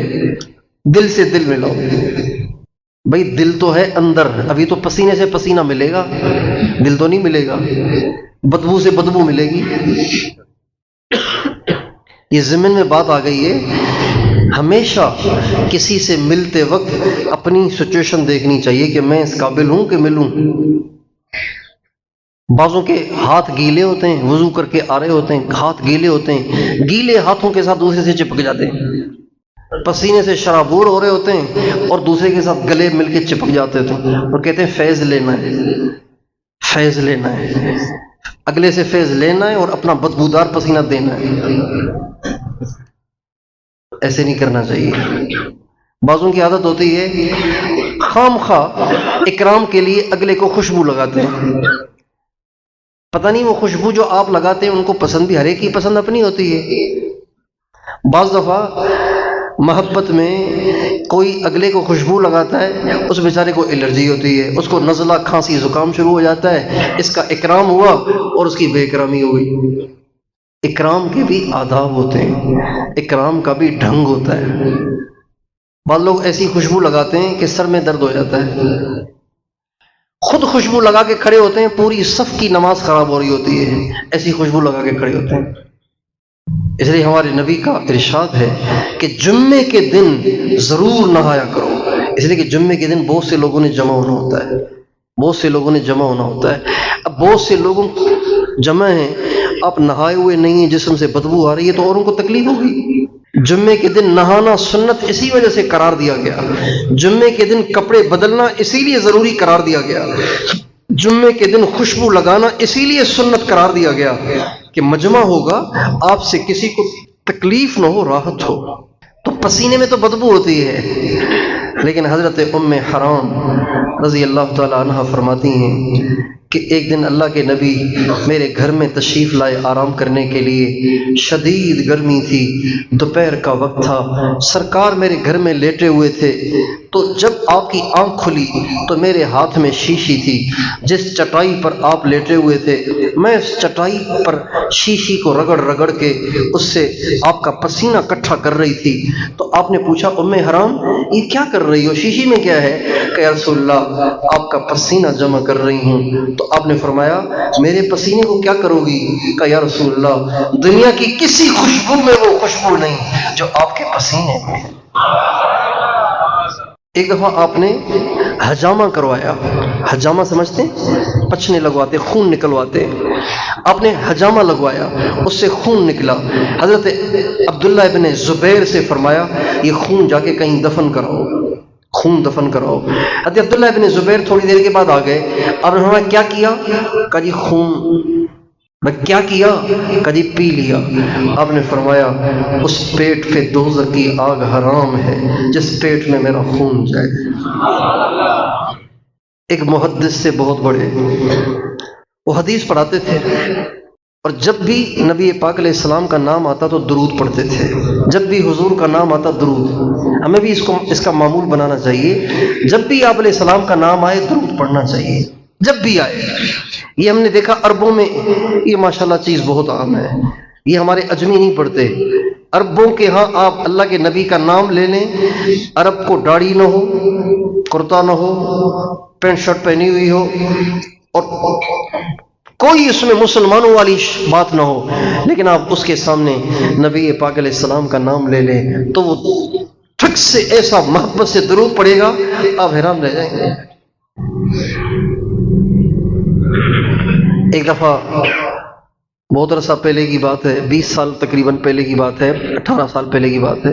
دل سے دل ملاؤ۔ بھائی دل تو ہے اندر، ابھی تو پسینے سے پسینہ ملے گا، دل تو نہیں ملے گا، بدبو سے بدبو ملے گی۔ یہ ضمن میں بات آ گئی ہے، ہمیشہ کسی سے ملتے وقت اپنی سچویشن دیکھنی چاہیے کہ میں اس قابل ہوں کہ ملوں۔ بعضوں کے ہاتھ گیلے ہوتے ہیں، وضو کر کے آ رہے ہوتے ہیں، ہاتھ گیلے ہوتے ہیں، گیلے ہاتھوں کے ساتھ دوسرے سے چپک جاتے ہیں، پسینے سے شرابور ہو رہے ہوتے ہیں اور دوسرے کے ساتھ گلے مل کے چپک جاتے تھے اور کہتے ہیں فیض لینا ہے، فیض لینا ہے، اگلے سے فیض لینا ہے اور اپنا بدبودار پسینہ دینا ہے۔ ایسے نہیں کرنا چاہیے۔ بعضوں کی عادت ہوتی ہے خام خواہ اکرام کے لیے اگلے کو خوشبو لگاتے ہیں، پتہ نہیں وہ خوشبو جو آپ لگاتے ہیں ان کو پسند بھی، ہر ایک کی پسند اپنی ہوتی ہے۔ بعض دفعہ محبت میں کوئی اگلے کو خوشبو لگاتا ہے، اس بیچارے کو الرجی ہوتی ہے، اس کو نزلہ کھانسی زکام شروع ہو جاتا ہے، اس کا اکرام ہوا اور اس کی بے اکرامی ہو گئی۔ اکرام کے بھی آداب ہوتے ہیں، اکرام کا بھی ڈھنگ ہوتا ہے۔ بعض لوگ ایسی خوشبو لگاتے ہیں کہ سر میں درد ہو جاتا ہے، خود خوشبو لگا کے کھڑے ہوتے ہیں، پوری صف کی نماز خراب ہو رہی ہوتی ہے، ایسی خوشبو لگا کے کھڑے ہوتے ہیں۔ اس لیے ہمارے نبی کا ارشاد ہے کہ جمعے کے دن ضرور نہایا کرو، اس لیے کہ جمعے کے دن بہت سے لوگوں نے جمع ہونا ہوتا ہے، بہت سے لوگوں نے جمع ہونا ہوتا ہے۔ اب بہت سے لوگوں جمع ہیں، آپ نہائے ہوئے نہیں ہیں، جسم سے بدبو آ رہی ہے تو اوروں کو تکلیف ہوگی۔ جمعے کے دن نہانا سنت اسی وجہ سے قرار دیا گیا، جمعے کے دن کپڑے بدلنا اسی لیے ضروری قرار دیا گیا، جمعے کے دن خوشبو لگانا اسی لیے سنت قرار دیا گیا کہ مجمع ہوگا، آپ سے کسی کو تکلیف نہ ہو، راحت ہو۔ تو پسینے میں تو بدبو ہوتی ہے، لیکن حضرت ام حرام رضی اللہ تعالی عنہ فرماتی ہیں کہ ایک دن اللہ کے نبی میرے گھر میں تشریف لائے آرام کرنے کے لیے، شدید گرمی تھی، دوپہر کا وقت تھا، سرکار میرے گھر میں لیٹے ہوئے تھے، تو جب آپ کی آنکھ کھلی تو میرے ہاتھ میں شیشی تھی، جس چٹائی پر آپ لیٹے ہوئے تھے میں اس چٹائی پر شیشی کو رگڑ رگڑ کے اس سے آپ کا پسینہ اکٹھا کر رہی تھی۔ تو آپ نے پوچھا ام حرام یہ کیا کر رہی ہو؟ شیشی میں کیا ہے؟ کہ یا رسول اللہ آپ کا پسینہ جمع کر رہی ہوں۔ تو آپ نے فرمایا میرے پسینے کو کیا کرو گی؟ کہ یا رسول اللہ دنیا کی کسی خوشبو میں وہ خوشبو نہیں جو آپ کے پسینے میں ہے۔ ایک دفعہ آپ نے حجامہ کروایا، حجامہ سمجھتے ہیں؟ پچھنے لگواتے، خون نکلواتے، آپ نے حجامہ لگوایا، اس سے خون نکلا۔ حضرت عبداللہ ابن زبیر سے فرمایا یہ خون جا کے کہیں دفن کراؤ، خون دفن کراؤ۔ حضرت عبداللہ ابن زبیر تھوڑی دیر کے بعد آ گئے، آپ نے فرمایا کیا کیا؟ کہا جی خون۔ کیا کیا؟ کہا جی پی لیا۔ آپ نے فرمایا اس پیٹ پہ دوزخ کی آگ حرام ہے جس پیٹ میں میرا خون جائے۔ ایک محدث سے بہت بڑے، وہ حدیث پڑھاتے تھے، اور جب بھی نبی پاک علیہ السلام کا نام آتا تو درود پڑھتے تھے، جب بھی حضور کا نام آتا درود۔ ہمیں بھی اس کا معمول بنانا چاہیے، جب بھی آپ علیہ السلام کا نام آئے درود پڑھنا چاہیے، جب بھی آئے۔ یہ ہم نے دیکھا عربوں میں یہ ماشاءاللہ چیز بہت عام ہے، یہ ہمارے اجمی نہیں پڑھتے۔ عربوں کے ہاں آپ اللہ کے نبی کا نام لے لیں، عرب کو داڑھی نہ ہو، کرتا نہ ہو، پینٹ شرٹ پہنی ہوئی ہو، اور کوئی اس میں مسلمانوں والی بات نہ ہو، لیکن آپ اس کے سامنے نبی پاک علیہ السلام کا نام لے لیں تو وہ ٹھک سے ایسا محبت سے درود پڑے گا آپ حیران رہ جائیں گے۔ ایک دفعہ بہت عرصہ پہلے کی بات ہے، 20 سال تقریباً پہلے کی بات ہے، 18 سال پہلے کی بات ہے،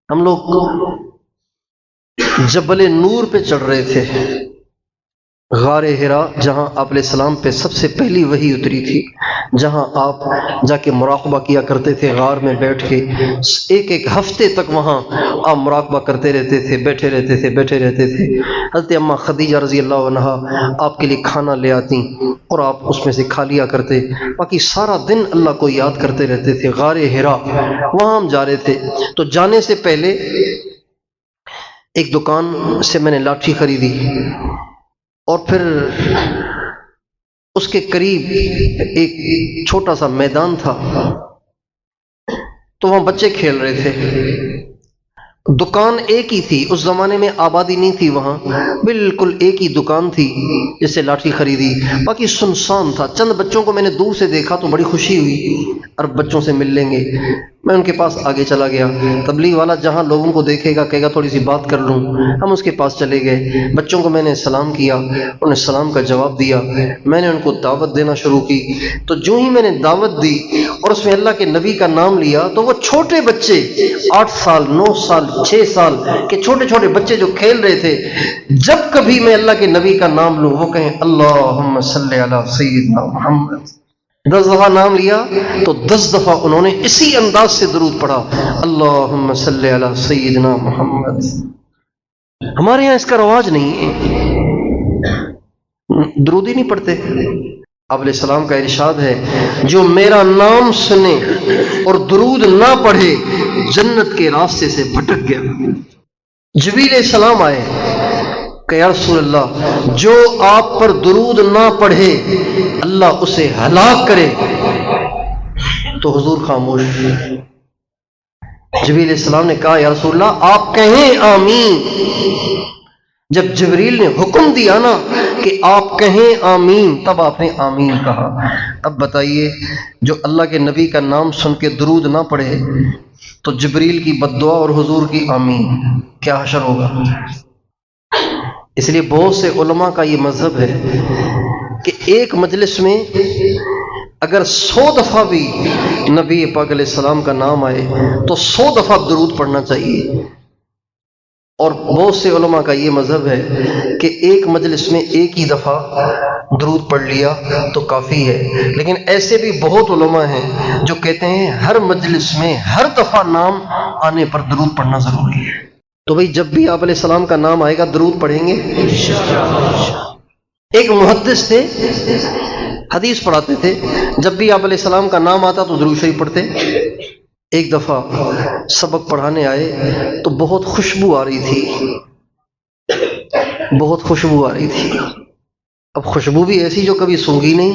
ہم لوگ جبل نور پہ چڑھ رہے تھے، غار ہرا، جہاں آپ علیہ السلام پہ سب سے پہلی وحی اتری تھی، جہاں آپ جا کے مراقبہ کیا کرتے تھے غار میں بیٹھ کے، ایک ہفتے تک وہاں آپ مراقبہ کرتے رہتے تھے، بیٹھے رہتے تھے۔ حضرت اماں خدیجہ رضی اللہ عنہا آپ کے لیے کھانا لے آتی اور آپ اس میں سے کھا لیا کرتے، باقی سارا دن اللہ کو یاد کرتے رہتے تھے۔ غار ہرا وہاں ہم جا رہے تھے، تو جانے سے پہلے ایک دکان سے میں نے لاٹھی خریدی، اور پھر اس کے قریب ایک چھوٹا سا میدان تھا، تو وہاں بچے کھیل رہے تھے۔ دکان ایک ہی تھی، اس زمانے میں آبادی نہیں تھی وہاں، بالکل ایک ہی دکان تھی جس سے لاٹھی خریدی، باقی سنسان تھا۔ چند بچوں کو میں نے دور سے دیکھا تو بڑی خوشی ہوئی، عرب بچوں سے مل لیں گے، میں ان کے پاس آگے چلا گیا۔ تبلیغ والا جہاں لوگوں کو دیکھے گا کہے گا تھوڑی سی بات کر لوں، ہم اس کے پاس چلے گئے، بچوں کو میں نے سلام کیا، انہوں نے سلام کا جواب دیا، میں نے ان کو دعوت دینا شروع کی۔ تو جو ہی میں نے دعوت دی اور اس میں اللہ کے نبی کا نام لیا، تو وہ چھوٹے بچے 8 سال 9 سال 6 سال کے چھوٹے چھوٹے بچے جو کھیل رہے تھے، جب کبھی میں اللہ کے نبی کا نام لوں وہ کہیں اللہم صلی علی سیدنا محمد۔ 10 دفعہ نام لیا تو 10 دفعہ انہوں نے اسی انداز سے درود پڑھا، اللہم صلی علی سیدنا محمد۔ ہمارے یہاں اس کا رواج نہیں ہے، درود ہی نہیں پڑھتے۔ آپ علیہ السلام کا ارشاد ہے جو میرا نام سنے اور درود نہ پڑھے جنت کے راستے سے بھٹک گیا۔ جبریل علیہ السلام آئے کہ یا رسول اللہ جو آپ پر درود نہ پڑھے اللہ اسے ہلاک کرے، تو حضور خاموش۔ جبریل علیہ السلام نے کہا یا رسول اللہ آپ کہیں آمین۔ جب جبریل نے حکم دیا نا کہ آپ کہیں آمین، تب آپ نے آمین کہا۔ اب بتائیے جو اللہ کے نبی کا نام سن کے درود نہ پڑھے تو جبریل کی بد دعا اور حضور کی آمین، کیا حشر ہوگا۔ اس لیے بہت سے علماء کا یہ مذہب ہے کہ ایک مجلس میں اگر 100 دفعہ بھی نبی پاک علیہ السلام کا نام آئے تو 100 دفعہ درود پڑھنا چاہیے، اور بہت سے علماء کا یہ مذہب ہے کہ ایک مجلس میں ایک ہی دفعہ درود پڑھ لیا تو کافی ہے۔ لیکن ایسے بھی بہت علماء ہیں جو کہتے ہیں ہر مجلس میں ہر دفعہ نام آنے پر درود پڑھنا ضروری ہے۔ تو بھئی جب بھی آپ علیہ السلام کا نام آئے گا درود پڑھیں گے۔ ایک محدث تھے، حدیث پڑھاتے تھے، جب بھی آپ علیہ السلام کا نام آتا تو درود شریف پڑھتے۔ ایک دفعہ سبق پڑھانے آئے تو بہت خوشبو آ رہی تھی، بہت خوشبو آ رہی تھی۔ اب خوشبو بھی ایسی جو کبھی سونگھی نہیں،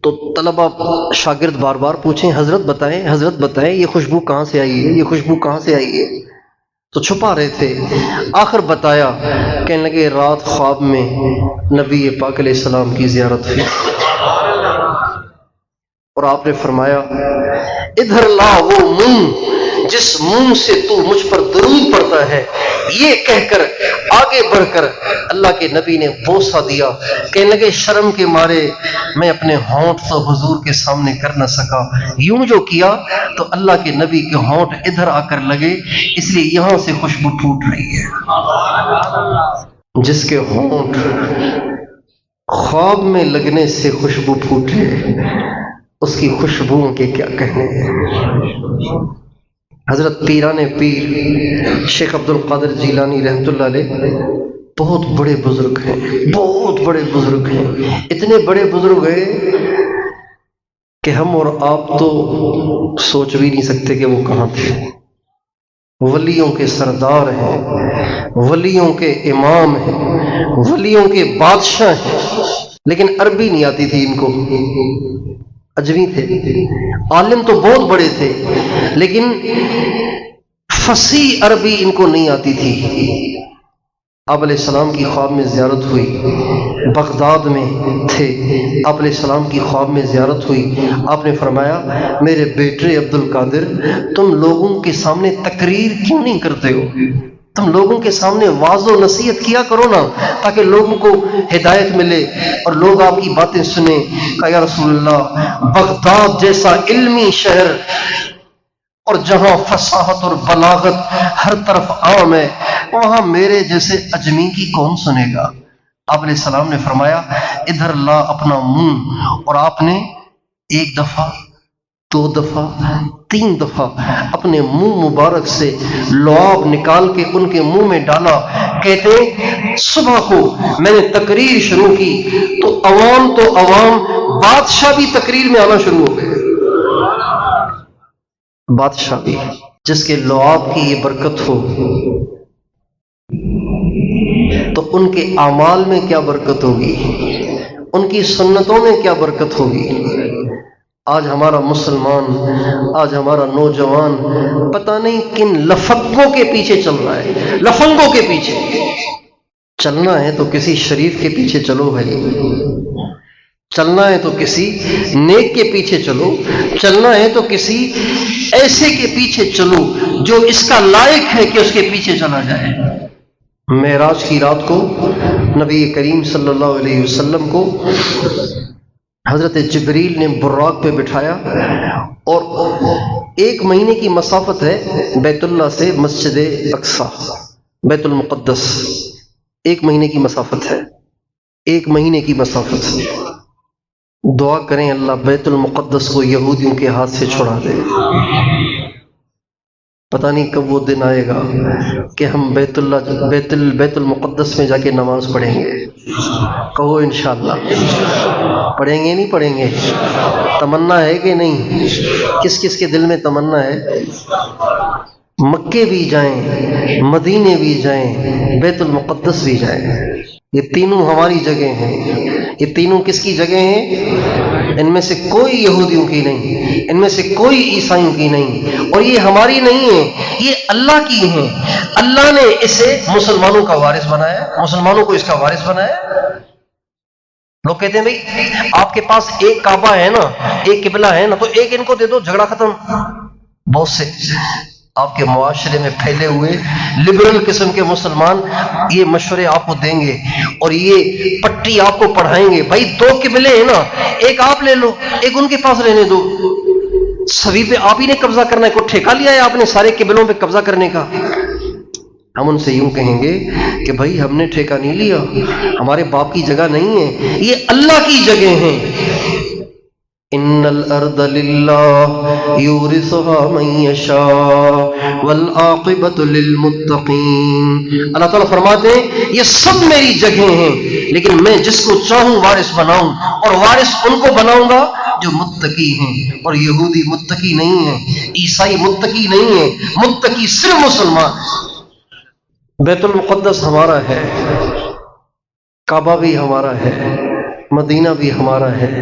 تو طلبہ شاگرد بار بار پوچھیں حضرت بتائیں یہ خوشبو کہاں سے آئی ہے، یہ خوشبو کہاں سے آئی ہے۔ تو چھپا رہے تھے، آخر بتایا، کہنے لگے رات خواب میں نبی پاک علیہ السلام کی زیارت ہوئی، اور آپ نے فرمایا ادھر لا وہ منہ جس منہ سے تو مجھ پر درود پڑتا ہے، یہ کہہ کر آگے بڑھ کر اللہ کے نبی نے بوسہ دیا، کہنے لگے شرم کے مارے میں اپنے ہونٹ تو حضور کے سامنے کر نہ سکا، یوں جو کیا تو اللہ کے نبی کے ہونٹ ادھر آ کر لگے، اس لیے یہاں سے خوشبو پھوٹ رہی ہے۔ جس کے ہونٹ خواب میں لگنے سے خوشبو پھوٹے، اس کی خوشبوؤں کے کیا کہنے ہیں۔ حضرت پیران پیر شیخ عبد القادر جیلانی رحمۃ اللہ علیہ بہت بڑے بزرگ ہیں، بہت بڑے بزرگ ہیں، اتنے بڑے بزرگ ہیں کہ ہم اور آپ تو سوچ بھی نہیں سکتے کہ وہ کہاں تھے۔ ولیوں کے سردار ہیں، ولیوں کے امام ہیں، ولیوں کے بادشاہ ہیں، لیکن عربی نہیں آتی تھی ان کو، اجمی تھے، عالم تو بہت بڑے تھے لیکن فصیح عربی ان کو نہیں آتی تھی۔ آپ علیہ السلام کی خواب میں زیارت ہوئی، بغداد میں تھے، آپ علیہ السلام کی خواب میں زیارت ہوئی، آپ نے فرمایا میرے بیٹے عبد القادر تم لوگوں کے سامنے تقریر کیوں نہیں کرتے ہو، تم لوگوں کے سامنے واعظ و نصیحت کیا کرو نا، تاکہ لوگوں کو ہدایت ملے اور لوگ آپ کی باتیں سنیں۔ کہا یا رسول اللہ بغداد جیسا علمی شہر اور جہاں فصاحت اور بلاغت ہر طرف عام ہے، وہاں میرے جیسے اجمی کی کون سنے گا۔ آپ علیہ السلام نے فرمایا ادھر لا اپنا منہ، اور آپ نے ایک دفعہ، دو دفعہ، تین دفعہ اپنے منہ مبارک سے لعاب نکال کے ان کے منہ میں ڈالا۔ کہتے صبح کو میں نے تقریر شروع کی تو عوام بادشاہ بھی تقریر میں آنا شروع ہو گئے، بادشاہ بھی، جس کے لعاب کی یہ برکت ہو تو ان کے اعمال میں کیا برکت ہوگی، ان کی سنتوں میں کیا برکت ہوگی۔ آج ہمارا مسلمان، آج ہمارا نوجوان پتہ نہیں کن لفنگوں کے پیچھے چل رہا ہے، لفنگوں کے پیچھے۔ چلنا ہے تو کسی شریف کے پیچھے چلو بھائی، چلنا ہے تو کسی نیک کے پیچھے چلو، چلنا ہے تو کسی ایسے کے پیچھے چلو جو اس کا لائق ہے کہ اس کے پیچھے چلا جائے۔ معراج کی رات کو نبی کریم صلی اللہ علیہ وسلم کو حضرت جبریل نے براق پہ بٹھایا، اور 1 مہینے کی مسافت ہے بیت اللہ سے مسجد اقصیٰ، بیت المقدس، 1 مہینے کی مسافت ہے، 1 مہینے کی مسافت۔ دعا کریں اللہ بیت المقدس کو یہودیوں کے ہاتھ سے چھڑا دے۔ پتہ نہیں کب وہ دن آئے گا کہ ہم بیت المقدس میں جا کے نماز پڑھیں گے۔ کہو انشاءاللہ، پڑھیں گے نہیں پڑھیں گے؟ تمنا ہے کہ نہیں؟ کس کس کے دل میں تمنا ہے؟ مکے بھی جائیں، مدینے بھی جائیں، بیت المقدس بھی جائیں۔ یہ تینوں ہماری جگہ ہیں۔ یہ تینوں کس کی جگہ ہیں؟ ان میں سے کوئی یہودیوں کی نہیں، ان میں سے کوئی عیسائیوں کی نہیں، اور یہ ہماری نہیں ہے، یہ اللہ کی ہیں۔ اللہ نے اسے مسلمانوں کا وارث بنایا، مسلمانوں کو اس کا وارث بنایا۔ لوگ کہتے ہیں بھئی آپ کے پاس ایک کعبہ ہے نا، ایک قبلہ ہے نا، تو ایک ان کو دے دو، جھگڑا ختم۔ بہت سے آپ کے معاشرے میں پھیلے ہوئے لبرل قسم کے مسلمان یہ مشورے آپ کو دیں گے اور یہ پٹی آپ کو پڑھائیں گے، بھائی 2 قبلے ہیں نا، ایک آپ لے لو، ایک ان کے پاس رہنے دو۔ سبھی پہ آپ ہی نے قبضہ کرنا ہے، کوئی ٹھیکہ لیا ہے آپ نے سارے قبلوں پہ قبضہ کرنے کا؟ ہم ان سے یوں کہیں گے کہ بھائی ہم نے ٹھیکہ نہیں لیا، ہمارے باپ کی جگہ نہیں ہے، یہ اللہ کی جگہ ہیں۔ ان الارض للہ یورثها من یشاء والعاقبۃ للمتقین۔ اللہ تعالیٰ فرماتے ہیں یہ سب میری جگہیں ہیں، لیکن میں جس کو چاہوں وارث بناؤں، اور وارث ان کو بناؤں گا جو متقی ہیں۔ اور یہودی متقی نہیں ہیں، عیسائی متقی نہیں ہیں، متقی صرف مسلمان۔ بیت المقدس ہمارا ہے، کعبہ بھی ہمارا ہے، مدینہ بھی ہمارا ہے۔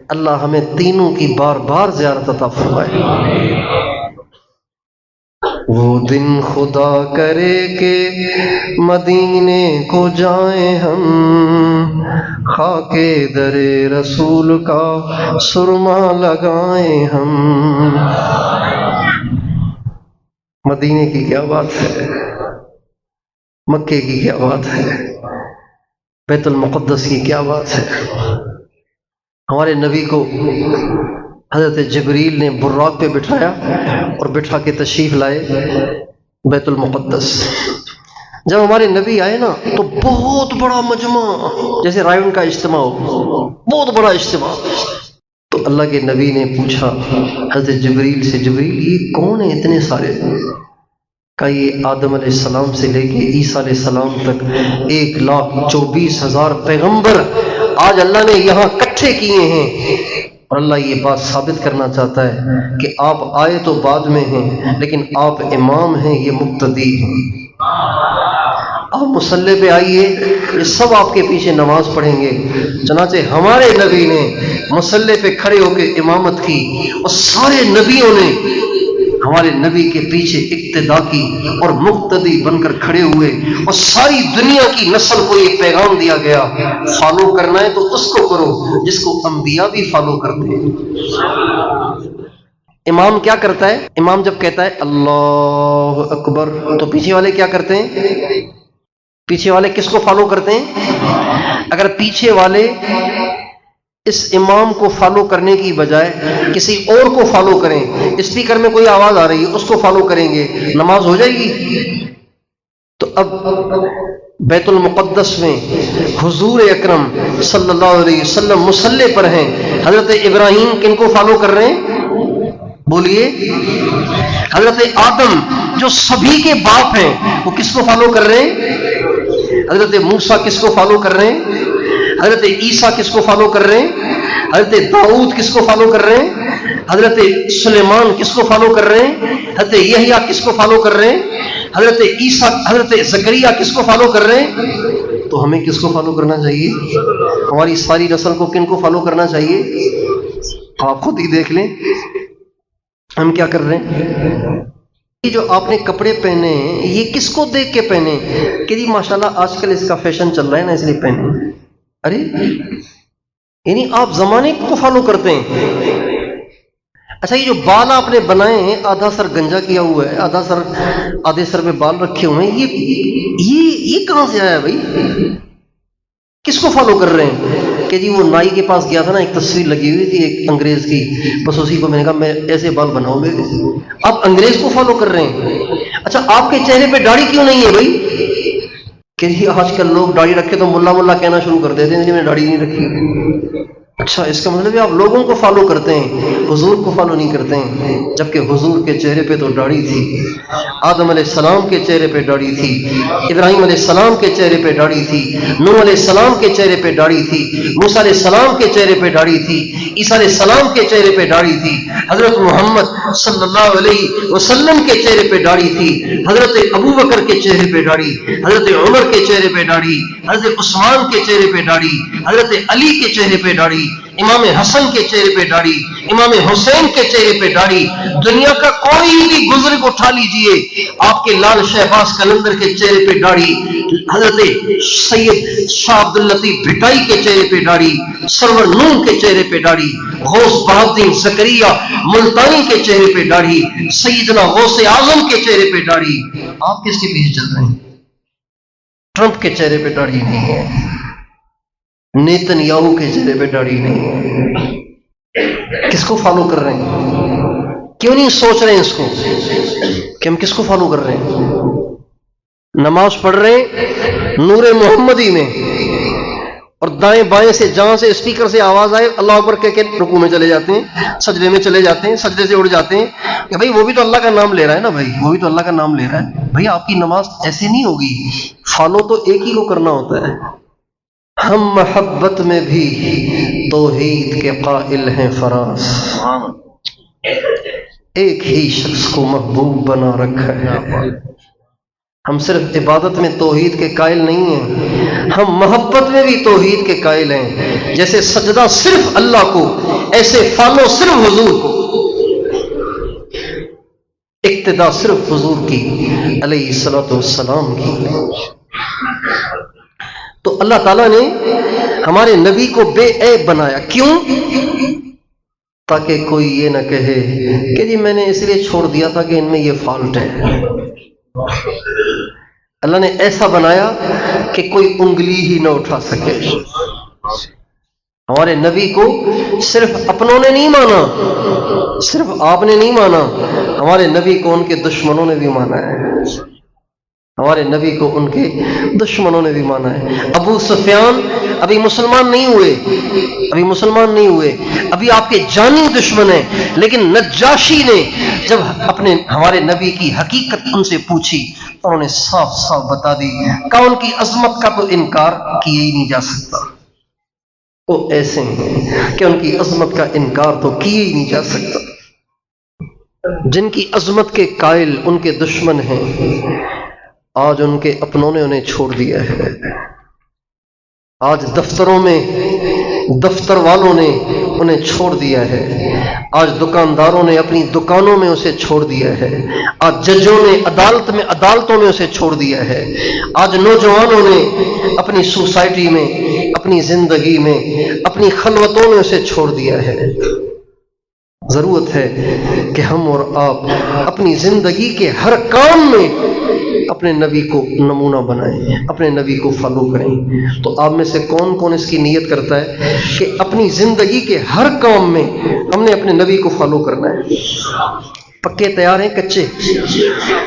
اللہ ہمیں تینوں کی بار بار زیارت عطا فرمائے۔ وہ دن خدا کرے کہ مدینے کو جائیں ہم، خاک در رسول کا سرما لگائیں ہم۔ مدینے کی کیا بات ہے، مکے کی کیا بات ہے، بیت المقدس کی کیا بات ہے۔ ہمارے نبی کو حضرت جبریل نے براق پہ بٹھایا اور بٹھا کے تشریف لائے بیت المقدس۔ جب ہمارے نبی آئے نا تو بہت بڑا مجمع، جیسے رائن کا اجتماع ہو، بہت بڑا اجتماع۔ تو اللہ کے نبی نے پوچھا حضرت جبریل سے، جبریل یہ کون ہیں اتنے سارے؟ کہا یہ آدم علیہ السلام سے لے کے عیسیٰ علیہ السلام تک 1,24,000 پیغمبر آج اللہ نے یہاں اکٹھے کیے ہیں، اور اللہ یہ بات ثابت کرنا چاہتا ہے کہ آپ آئے تو بعد میں ہیں لیکن آپ امام ہیں، یہ مقتدی ہیں۔ آپ مصلی پہ آئیے، یہ سب آپ کے پیچھے نماز پڑھیں گے۔ چنانچہ ہمارے نبی نے مصلی پہ کھڑے ہو کے امامت کی، اور سارے نبیوں نے ہمارے نبی کے پیچھے اقتدا کی اور مقتدی بن کر کھڑے ہوئے، اور ساری دنیا کی نسل کو یہ پیغام دیا گیا، فالو کرنا ہے تو اس کو کرو جس کو انبیاء بھی فالو کرتے ہیں۔ امام کیا کرتا ہے؟ امام جب کہتا ہے اللہ اکبر تو پیچھے والے کیا کرتے ہیں؟ پیچھے والے کس کو فالو کرتے ہیں؟ اگر پیچھے والے اس امام کو فالو کرنے کی بجائے کسی اور کو فالو کریں، اسپیکر میں کوئی آواز آ رہی ہے اس کو فالو کریں گے، نماز ہو جائے گی؟ تو اب بیت المقدس میں حضور اکرم صلی اللہ علیہ وسلم مصلی پر ہیں، حضرت ابراہیم کن کو فالو کر رہے ہیں؟ بولیے، حضرت آدم جو سبھی کے باپ ہیں وہ کس کو فالو کر رہے ہیں؟ حضرت موسیٰ کس کو فالو کر رہے ہیں؟ حضرت عیسیٰ کس کو فالو کر رہے ہیں؟ حضرت داؤد کس کو فالو کر رہے ہیں؟ حضرت سلیمان کس کو فالو کر رہے ہیں؟ حضرت یحییٰ کس کو فالو کر رہے ہیں؟ حضرت عیسیٰ، حضرت زکریا کس کو فالو کر رہے ہیں؟ تو ہمیں کس کو فالو کرنا چاہیے؟ ہماری ساری نسل کو کن کو فالو کرنا چاہیے؟ آپ خود ہی دیکھ لیں ہم کیا کر رہے ہیں۔ یہ جو آپ نے کپڑے پہنے ہیں یہ کس کو دیکھ کے پہنے کہ جی ماشاءاللہ آج کل اس کا فیشن چل رہا ہے نا اس لیے پہنے؟ ارے یعنی آپ زمانے کو فالو کرتے ہیں۔ اچھا یہ جو بال آپ نے بنائے ہیں، آدھا سر گنجا کیا ہوا ہے، آدھے سر پہ بال رکھے ہوئے ہیں، یہ کہاں سے آیا بھائی؟ کس کو فالو کر رہے ہیں؟ کہ جی وہ نائی کے پاس گیا تھا نا، ایک تصویر لگی ہوئی تھی ایک انگریز کی، بس اسی کو میں نے کہا میں ایسے بال بناؤں گے۔ آپ انگریز کو فالو کر رہے ہیں۔ اچھا آپ کے چہرے پہ داڑھی کیوں نہیں ہے بھائی؟ کہ جی آج کل لوگ داڑھی رکھے تو ملا ملا کہنا شروع کر دیتے ہیں جی میں داڑھی نہیں رکھی۔ اچھا اس کا مطلب ہے آپ لوگوں کو فالو کرتے ہیں، حضور کو فالو نہیں کرتے ہیں، جبکہ حضور کے چہرے پہ تو داڑھی تھی، آدم علیہ السلام کے چہرے پہ داڑھی تھی، ابراہیم علیہ السلام کے چہرے پہ داڑھی تھی، نوح علیہ السلام کے چہرے پہ داڑھی تھی، موسیٰ علیہ السلام کے چہرے پہ داڑھی تھی، عیسیٰ علیہ السلام کے چہرے پہ داڑھی تھی، حضرت محمد صلی اللہ علیہ وسلم کے چہرے پہ داڑھی تھی، حضرت ابوبکر کے چہرے پہ داڑھی، حضرت عمر کے چہرے پہ داڑھی، حضرت عثمان کے چہرے پہ داڑھی، حضرت علی کے چہرے پہ داڑھی، امام حسن کے چہرے پہ داڑھی، امام حسین کے چہرے پہ داڑھی۔ دنیا کا کوئی بھی بزرگ اٹھا لیجئے، آپ کے لال شہباز قلندر کے چہرے پہ داڑھی، حضرت سید شاہ عبد اللطیف بھٹائی کے چہرے پہ داڑھی، سرور نون کے چہرے پہ داڑھی، غوث بہادر زکریا ملتانی کے چہرے پہ داڑھی، سیدنا غوث اعظم کے چہرے پہ داڑھی۔ آپ کس کے پیچھے چل رہے ہیں؟ ٹرمپ کے چہرے پہ داڑھی نہیں ہے، نیتن یاہو کے چہرے پہ داڑھی نہیں ہے۔ کس کو فالو کر رہے ہیں؟ کیوں نہیں سوچ رہے ہیں اس کو کہ ہم کس کو فالو کر رہے ہیں؟ نماز پڑھ رہے ہیں نور محمدی میں، اور دائیں بائیں سے جہاں سے اسپیکر سے آواز آئے اللہ اکبر کہہ کے رکوع میں چلے جاتے ہیں، سجدے میں چلے جاتے ہیں، سجدے سے اڑ جاتے ہیں کہ بھائی وہ بھی تو اللہ کا نام لے رہا ہے نا، بھائی وہ بھی تو اللہ کا نام لے رہا ہے۔ بھائی آپ کی نماز ایسے نہیں ہوگی، فالو تو ایک ہی کو کرنا ہوتا ہے۔ ہم محبت میں بھی توحید کے قائل ہیں فراز، ایک ہی شخص کو محبوب بنا رکھا ہے۔ ہم صرف عبادت میں توحید کے قائل نہیں ہیں، ہم محبت میں بھی توحید کے قائل ہیں۔ جیسے سجدہ صرف اللہ کو، ایسے فالو صرف حضور کو۔ اقتدا صرف حضور کی علیہ الصلوۃ والسلام کی۔ تو اللہ تعالیٰ نے ہمارے نبی کو بے عیب بنایا، کیوں؟ تاکہ کوئی یہ نہ کہے کہ جی میں نے اس لیے چھوڑ دیا تھا کہ ان میں یہ فالٹ ہے۔ اللہ نے ایسا بنایا کہ کوئی انگلی ہی نہ اٹھا سکے۔ ہمارے نبی کو صرف اپنوں نے نہیں مانا، صرف آپ نے نہیں مانا، ہمارے نبی کو ان کے دشمنوں نے بھی مانا ہے، ہمارے نبی کو ان کے دشمنوں نے بھی مانا ہے۔ ابو سفیان ابھی مسلمان نہیں ہوئے، ابھی آپ کے جانی دشمن ہیں، لیکن نجاشی نے جب ہمارے نبی کی حقیقت ان سے پوچھی تو انہوں نے صاف صاف بتا دی کہ ان کی عظمت کا تو انکار کیا ہی نہیں جا سکتا۔ وہ ایسے ہیں کہ ان کی عظمت کا انکار تو کیا ہی نہیں جا سکتا۔ جن کی عظمت کے قائل ان کے دشمن ہیں، آج ان کے اپنوں نے انہیں چھوڑ دیا ہے۔ آج دفتروں میں دفتر والوں نے انہیں چھوڑ دیا ہے، آج دکانداروں نے اپنی دکانوں میں اسے چھوڑ دیا ہے، آج ججوں نے عدالتوں میں اسے چھوڑ دیا ہے، آج نوجوانوں نے اپنی سوسائٹی میں، اپنی زندگی میں، اپنی خلوتوں میں اسے چھوڑ دیا ہے۔ ضرورت ہے کہ ہم اور آپ اپنی زندگی کے ہر کام میں اپنے نبی کو نمونہ بنائیں، اپنے نبی کو فالو کریں۔ تو آپ میں سے کون کون اس کی نیت کرتا ہے کہ اپنی زندگی کے ہر کام میں ہم نے اپنے نبی کو فالو کرنا ہے؟ پکے تیار ہیں کچے؟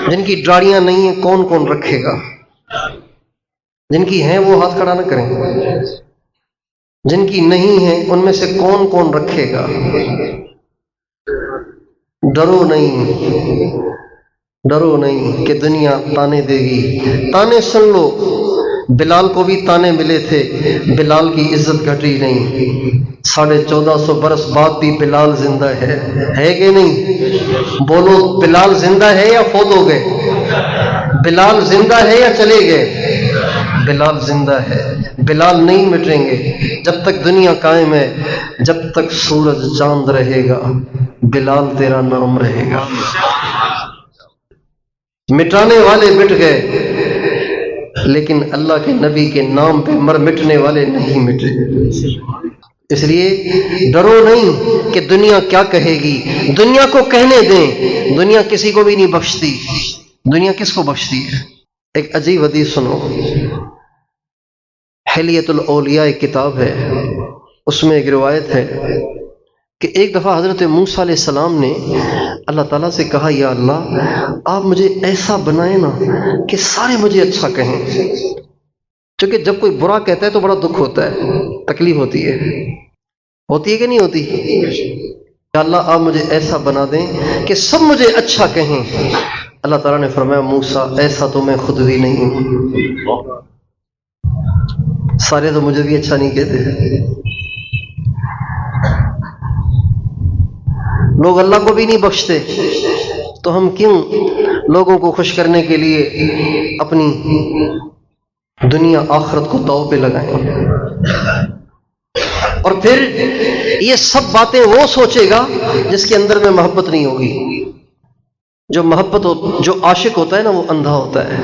جن کی ڈاڑیاں نہیں ہیں کون کون رکھے گا؟ جن کی ہیں وہ ہاتھ کھڑا نہ کریں، جن کی نہیں ہیں ان میں سے کون کون رکھے گا؟ ڈرو نہیں کہ دنیا تانے دے گی۔ تانے سن لو، بلال کو بھی تانے ملے تھے، بلال کی عزت گھٹی نہیں۔ 1450 برس بعد بھی بلال زندہ ہے کہ نہیں؟ بولو، بلال زندہ ہے یا فوت ہو گئے؟ بلال زندہ ہے یا چلے گئے؟ بلال زندہ ہے، بلال نہیں مٹیں گے جب تک دنیا قائم ہے، جب تک سورج چاند رہے گا بلال تیرا نام رہے گا۔ مٹانے والے مٹ گئے لیکن اللہ کے نبی کے نام پہ مٹنے والے نہیں مٹے۔ اس لیے ڈرو نہیں کہ دنیا کیا کہے گی، دنیا کو کہنے دیں، دنیا کسی کو بھی نہیں بخشتی۔ دنیا کس کو بخشتی ہے؟ ایک عجیب حدیث سنو، حلیۃ الاولیاء ایک کتاب ہے، اس میں ایک روایت ہے کہ ایک دفعہ حضرت موسیٰ علیہ السلام نے اللہ تعالیٰ سے کہا، یا اللہ آپ مجھے ایسا بنائیں نا کہ سارے مجھے اچھا کہیں۔ چونکہ جب کوئی برا کہتا ہے تو بڑا دکھ ہوتا ہے، تکلیف ہوتی ہے کہ نہیں ہوتی؟ یا اللہ آپ مجھے ایسا بنا دیں کہ سب مجھے اچھا کہیں۔ اللہ تعالیٰ نے فرمایا، موسیٰ ایسا تو میں خود بھی نہیں ہوں، سارے تو مجھے بھی اچھا نہیں کہتے، لوگ اللہ کو بھی نہیں بخشتے، تو ہم کیوں لوگوں کو خوش کرنے کے لیے اپنی دنیا آخرت کو داؤ پہ لگائیں؟ اور پھر یہ سب باتیں وہ سوچے گا جس کے اندر میں محبت نہیں ہوگی۔ جو عاشق ہوتا ہے نا وہ اندھا ہوتا ہے۔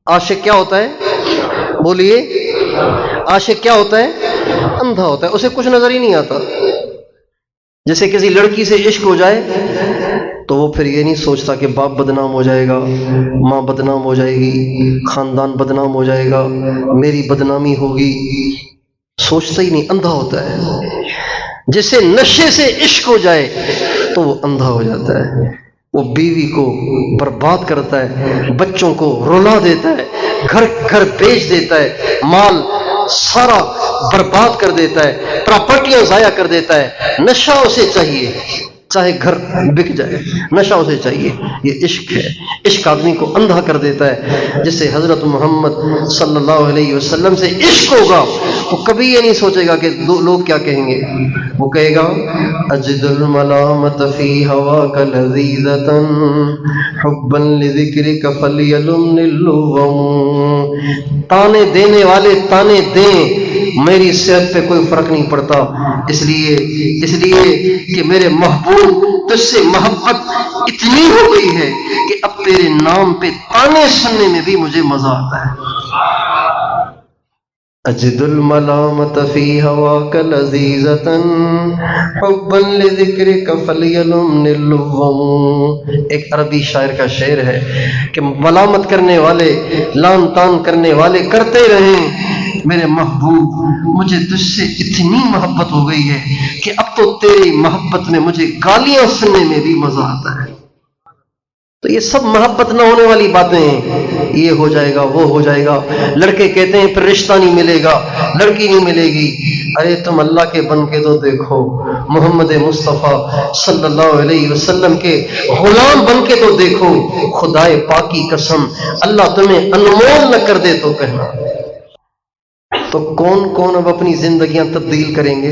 عاشق کیا ہوتا ہے؟ بولیے، عاشق کیا ہوتا ہے؟ اندھا ہوتا ہے، اسے کچھ نظر ہی نہیں آتا۔ جیسے کسی لڑکی سے عشق ہو جائے تو وہ پھر یہ نہیں سوچتا کہ باپ بدنام ہو جائے گا، ماں بدنام ہو جائے گی، خاندان بدنام ہو جائے گا، میری بدنامی ہوگی، سوچتا ہی نہیں، اندھا ہوتا ہے۔ جسے نشے سے عشق ہو جائے تو وہ اندھا ہو جاتا ہے، وہ بیوی کو برباد کرتا ہے، بچوں کو رلا دیتا ہے، گھر بیچ دیتا ہے، مال سارا برباد کر دیتا ہے، پراپرٹیاں ضائع کر دیتا ہے۔ نشہ اسے چاہیے، چاہے گھر بک جائے، نشہ اسے چاہیے۔ یہ عشق ہے، عشق آدمی کو اندھا کر دیتا ہے۔ جسے حضرت محمد صلی اللہ علیہ وسلم سے عشق ہوگا وہ کبھی یہ نہیں سوچے گا کہ لوگ کیا کہیں گے، وہ کہے گا اجد الملامت فی ہواک لذیذۃ حبا لذکرک فلیلمن اللغم۔ تانے دینے والے تانے دیں، میری صحت پہ کوئی فرق نہیں پڑتا، اس لیے کہ میرے محبوب تجھ سے محبت اتنی ہو گئی ہے کہ اب تیرے نام پہ تانے سننے میں بھی مجھے مزہ آتا ہے۔ اجد الملامت فی ہواک لذیذتا حبا لذکرک فلیلمن اللوم۔ ایک عربی شاعر کا شعر ہے کہ ملامت کرنے والے، لان تان کرنے والے کرتے رہیں، میرے محبوب مجھے تجھ سے اتنی محبت ہو گئی ہے کہ اب تو تیری محبت میں مجھے گالیاں سننے میں بھی مزہ آتا ہے۔ تو یہ سب محبت نہ ہونے والی باتیں ہیں، یہ ہو جائے گا، وہ ہو جائے گا۔ لڑکے کہتے ہیں پھر رشتہ نہیں ملے گا، لڑکی نہیں ملے گی۔ ارے تم اللہ کے بن کے تو دیکھو، محمد مصطفیٰ صلی اللہ علیہ وسلم کے غلام بن کے تو دیکھو، خدائے پاک کی قسم اللہ تمہیں انمول نہ کر دے تو کہنا۔ تو کون کون اب اپنی زندگیاں تبدیل کریں گے؟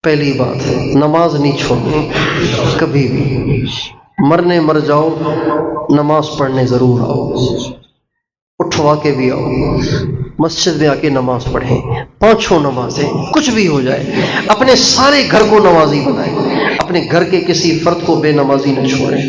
پہلی بات، نماز نہیں چھوڑنی کبھی بھی، مرنے مر جاؤ نماز پڑھنے ضرور آؤ، اٹھوا کے بھی آؤ، مسجد میں آ کے نماز پڑھیں، پانچوں نمازیں، کچھ بھی ہو جائے، اپنے سارے گھر کو نمازی بنائیں، اپنے گھر کے کسی فرد کو بے نمازی نہ چھوڑیں۔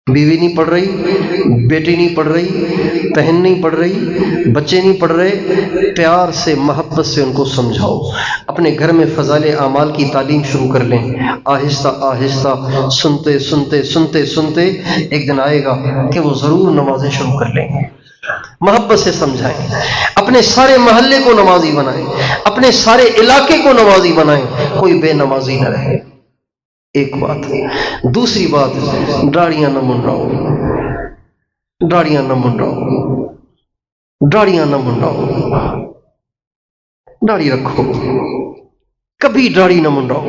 بیوی نہیں پڑھ رہی، بیٹی نہیں پڑھ رہی، بہن نہیں پڑھ رہی، بچے نہیں پڑھ رہے، پیار سے محبت سے ان کو سمجھاؤ، اپنے گھر میں فضائل اعمال کی تعلیم شروع کر لیں، آہستہ آہستہ سنتے سنتے سنتے سنتے ایک دن آئے گا کہ وہ ضرور نمازیں شروع کر لیں گے۔ محبت سے سمجھائیں، اپنے سارے محلے کو نمازی بنائیں، اپنے سارے علاقے کو نمازی بنائیں، کوئی بے نمازی نہ رہے۔ ایک بات۔ دوسری بات، داڑیاں نہ منڈاؤ، داڑیاں نہ منڈاؤ، داڑیاں نہ منڈاؤ، داڑھی رکھو، کبھی داڑھی نہ منڈاؤ۔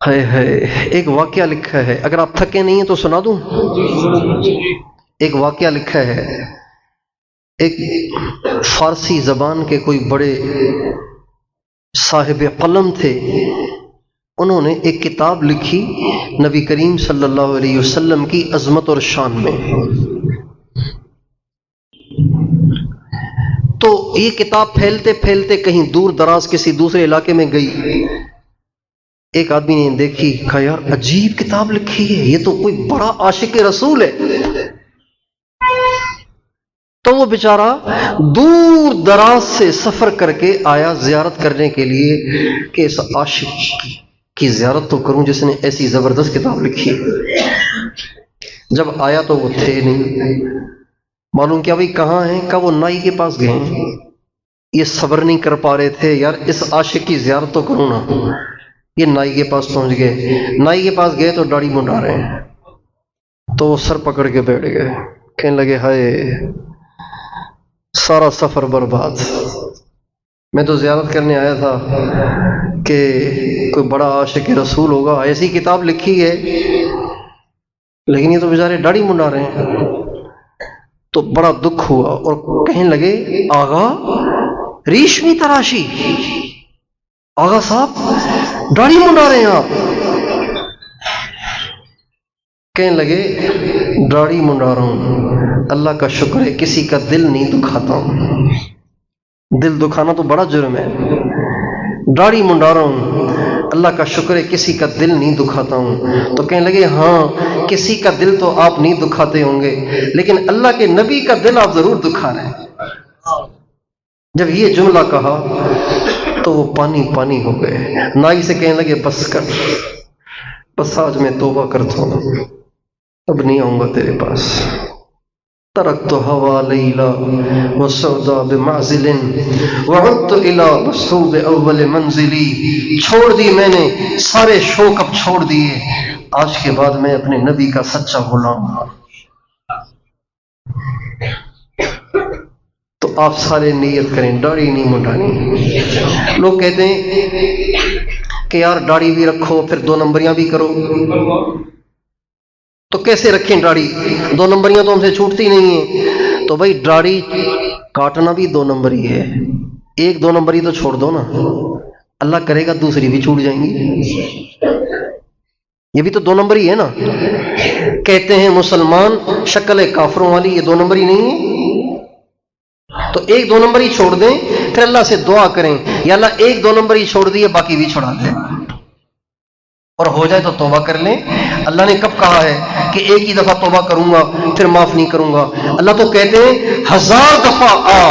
ہے ایک واقعہ لکھا ہے، اگر آپ تھکے نہیں ہیں تو سنا دوں؟ ایک واقعہ لکھا ہے، ایک فارسی زبان کے کوئی بڑے صاحب قلم تھے، انہوں نے ایک کتاب لکھی نبی کریم صلی اللہ علیہ وسلم کی عظمت اور شان میں۔ تو یہ کتاب پھیلتے پھیلتے کہیں دور دراز کسی دوسرے علاقے میں گئی، ایک آدمی نے دیکھی، کہا یار عجیب کتاب لکھی ہے، یہ تو کوئی بڑا عاشق رسول ہے۔ تو وہ بیچارہ دور دراز سے سفر کر کے آیا زیارت کرنے کے لیے کہ اس عاشق کی زیارت تو کروں جس نے ایسی زبردست کتاب لکھی ہے۔ جب آیا تو وہ تھے نہیں، معلوم کیا بھائی کہاں ہیں؟ کہا وہ نائی کے پاس گئے ہیں۔ یہ صبر نہیں کر پا رہے تھے، یار اس عاشق کی زیارت تو کروں نا۔ یہ نائی کے پاس پہنچ گئے، نائی کے پاس گئے تو داڑھی منڈا رہے ہیں، تو وہ سر پکڑ کے بیٹھ گئے، کہنے لگے ہائے سارا سفر برباد، میں تو زیارت کرنے آیا تھا کہ کوئی بڑا عاشق رسول ہوگا، ایسی کتاب لکھی ہے، لیکن یہ تو بیچارے داڑھی منڈا رہے ہیں۔ تو بڑا دکھ ہوا اور کہنے لگے آغا ریشمی تراشی، آغا صاحب داڑھی منڈا رہے ہیں آپ؟ کہنے لگے داڑھی منڈا رہا ہوں، اللہ کا شکر ہے کسی کا دل نہیں دکھاتا ہوں، دل دکھانا تو بڑا جرم ہے، داڑھی منڈا رہا ہوں، اللہ کا شکر ہے کسی کا دل نہیں دکھاتا ہوں۔ تو کہنے لگے ہاں کسی کا دل تو آپ نہیں دکھاتے ہوں گے، لیکن اللہ کے نبی کا دل آپ ضرور دکھا رہے ہیں۔ جب یہ جملہ کہا تو وہ پانی پانی ہو گئے، نائی سے کہنے لگے بس کر، بس آج میں توبہ کرتا ہوں، اب نہیں آؤں گا تیرے پاس۔ ترکت ہوا لیلا وسودا بمعزل وعدت الى مصحوب اول منزلی، چھوڑ دی میں نے سارے شوق، اب چھوڑ دیے، آج کے بعد میں اپنے نبی کا سچا غلام ہوں۔ تو آپ سارے نیت کریں داڑھی نہیں منڈانی۔ لوگ کہتے ہیں کہ یار داڑھی بھی رکھو پھر دو نمبریاں بھی کرو، تو کیسے رکھیں داڑھی؟ دو نمبریاں تو ہم سے چھوٹتی نہیں ہیں، تو بھائی داڑھی کاٹنا بھی دو نمبری ہے، ایک دو نمبری تو چھوڑ دو نا، اللہ کرے گا دوسری بھی چھوٹ جائیں گی، یہ بھی تو دو نمبری ہے نا۔ کہتے ہیں مسلمان شکل کافروں والی، یہ دو نمبری نہیں ہے، تو 1-2 نمبر ہی چھوڑ دیں، پھر اللہ سے دعا کریں یا اللہ 1-2 نمبر ہی چھوڑ دیے باقی بھی چھوڑا دیں، اور ہو جائے تو توبہ کر لیں۔ اللہ نے کب کہا ہے کہ ایک ہی دفعہ توبہ کروں گا پھر معاف نہیں کروں گا؟ اللہ تو کہتے ہیں 1000 دفعہ آ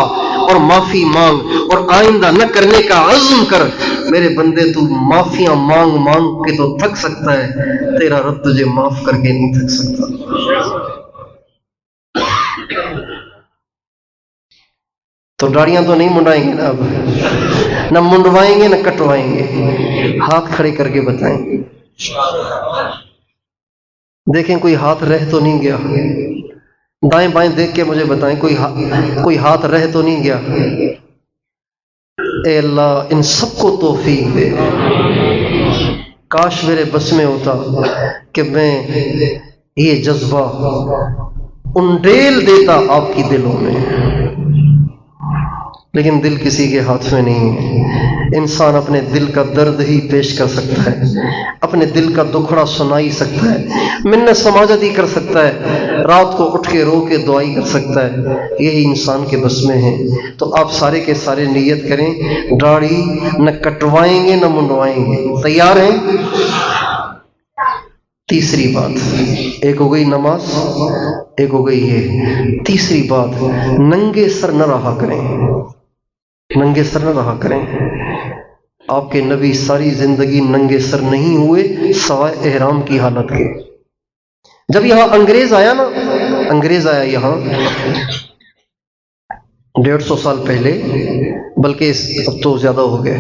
اور معافی مانگ اور آئندہ نہ کرنے کا عزم کر۔ میرے بندے تو معافیاں مانگ مانگ کے تو تھک سکتا ہے، تیرا رب تجھے معاف کر کے نہیں تھک سکتا۔ تو داڑیاں تو نہیں منڈائیں گے نا، اب نہ منڈوائیں گے نہ کٹوائیں گے، ہاتھ کھڑے کر کے بتائیں گے۔ دیکھیں کوئی ہاتھ رہ تو نہیں گیا، دائیں بائیں دیکھ کے مجھے بتائیں کوئی ہاتھ رہ تو نہیں گیا۔ اے اللہ ان سب کو توفیق دے۔ کاش میرے بس میں ہوتا کہ میں یہ جذبہ انڈیل دیتا آپ کی دلوں میں، لیکن دل کسی کے ہاتھ میں نہیں ہے۔ انسان اپنے دل کا درد ہی پیش کر سکتا ہے، اپنے دل کا دکھڑا سنا ہی سکتا ہے، منت سماجت ہی کر سکتا ہے، رات کو اٹھ کے رو کے دعائی کر سکتا ہے، یہی انسان کے بس میں ہے۔ تو آپ سارے کے سارے نیت کریں، داڑھی نہ کٹوائیں گے نہ منڈوائیں گے، تیار ہیں؟ تیسری بات، ایک ہو گئی نماز، ایک ہو گئی یہ، تیسری بات ننگے سر نہ رہا کریں، ننگے سر نہ رہا کریں۔ آپ کے نبی ساری زندگی ننگے سر نہیں ہوئے سوائے احرام کی حالت کے۔ جب یہاں انگریز آیا نا، انگریز آیا یہاں 150 سال پہلے، بلکہ اب تو زیادہ ہو گئے،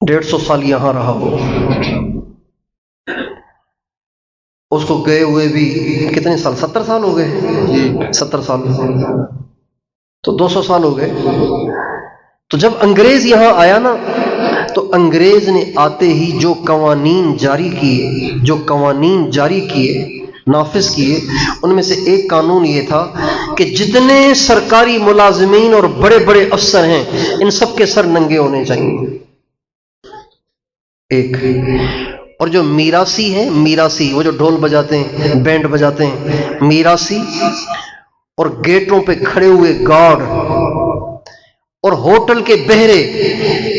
150 سال یہاں رہا وہ، اس کو گئے ہوئے بھی کتنے سال، 70 سال ہو گئے، 70 سال تو 200 سال ہو گئے۔ تو جب انگریز یہاں آیا نا، تو انگریز نے آتے ہی جو قوانین جاری کیے نافذ کیے، ان میں سے ایک قانون یہ تھا کہ جتنے سرکاری ملازمین اور بڑے بڑے افسر ہیں ان سب کے سر ننگے ہونے چاہیے، ایک۔ اور جو میراثی ہیں، میراثی وہ جو ڈھول بجاتے ہیں، بینڈ بجاتے ہیں، میراثی اور گیٹوں پہ کھڑے ہوئے گارڈ اور ہوٹل کے بہرے،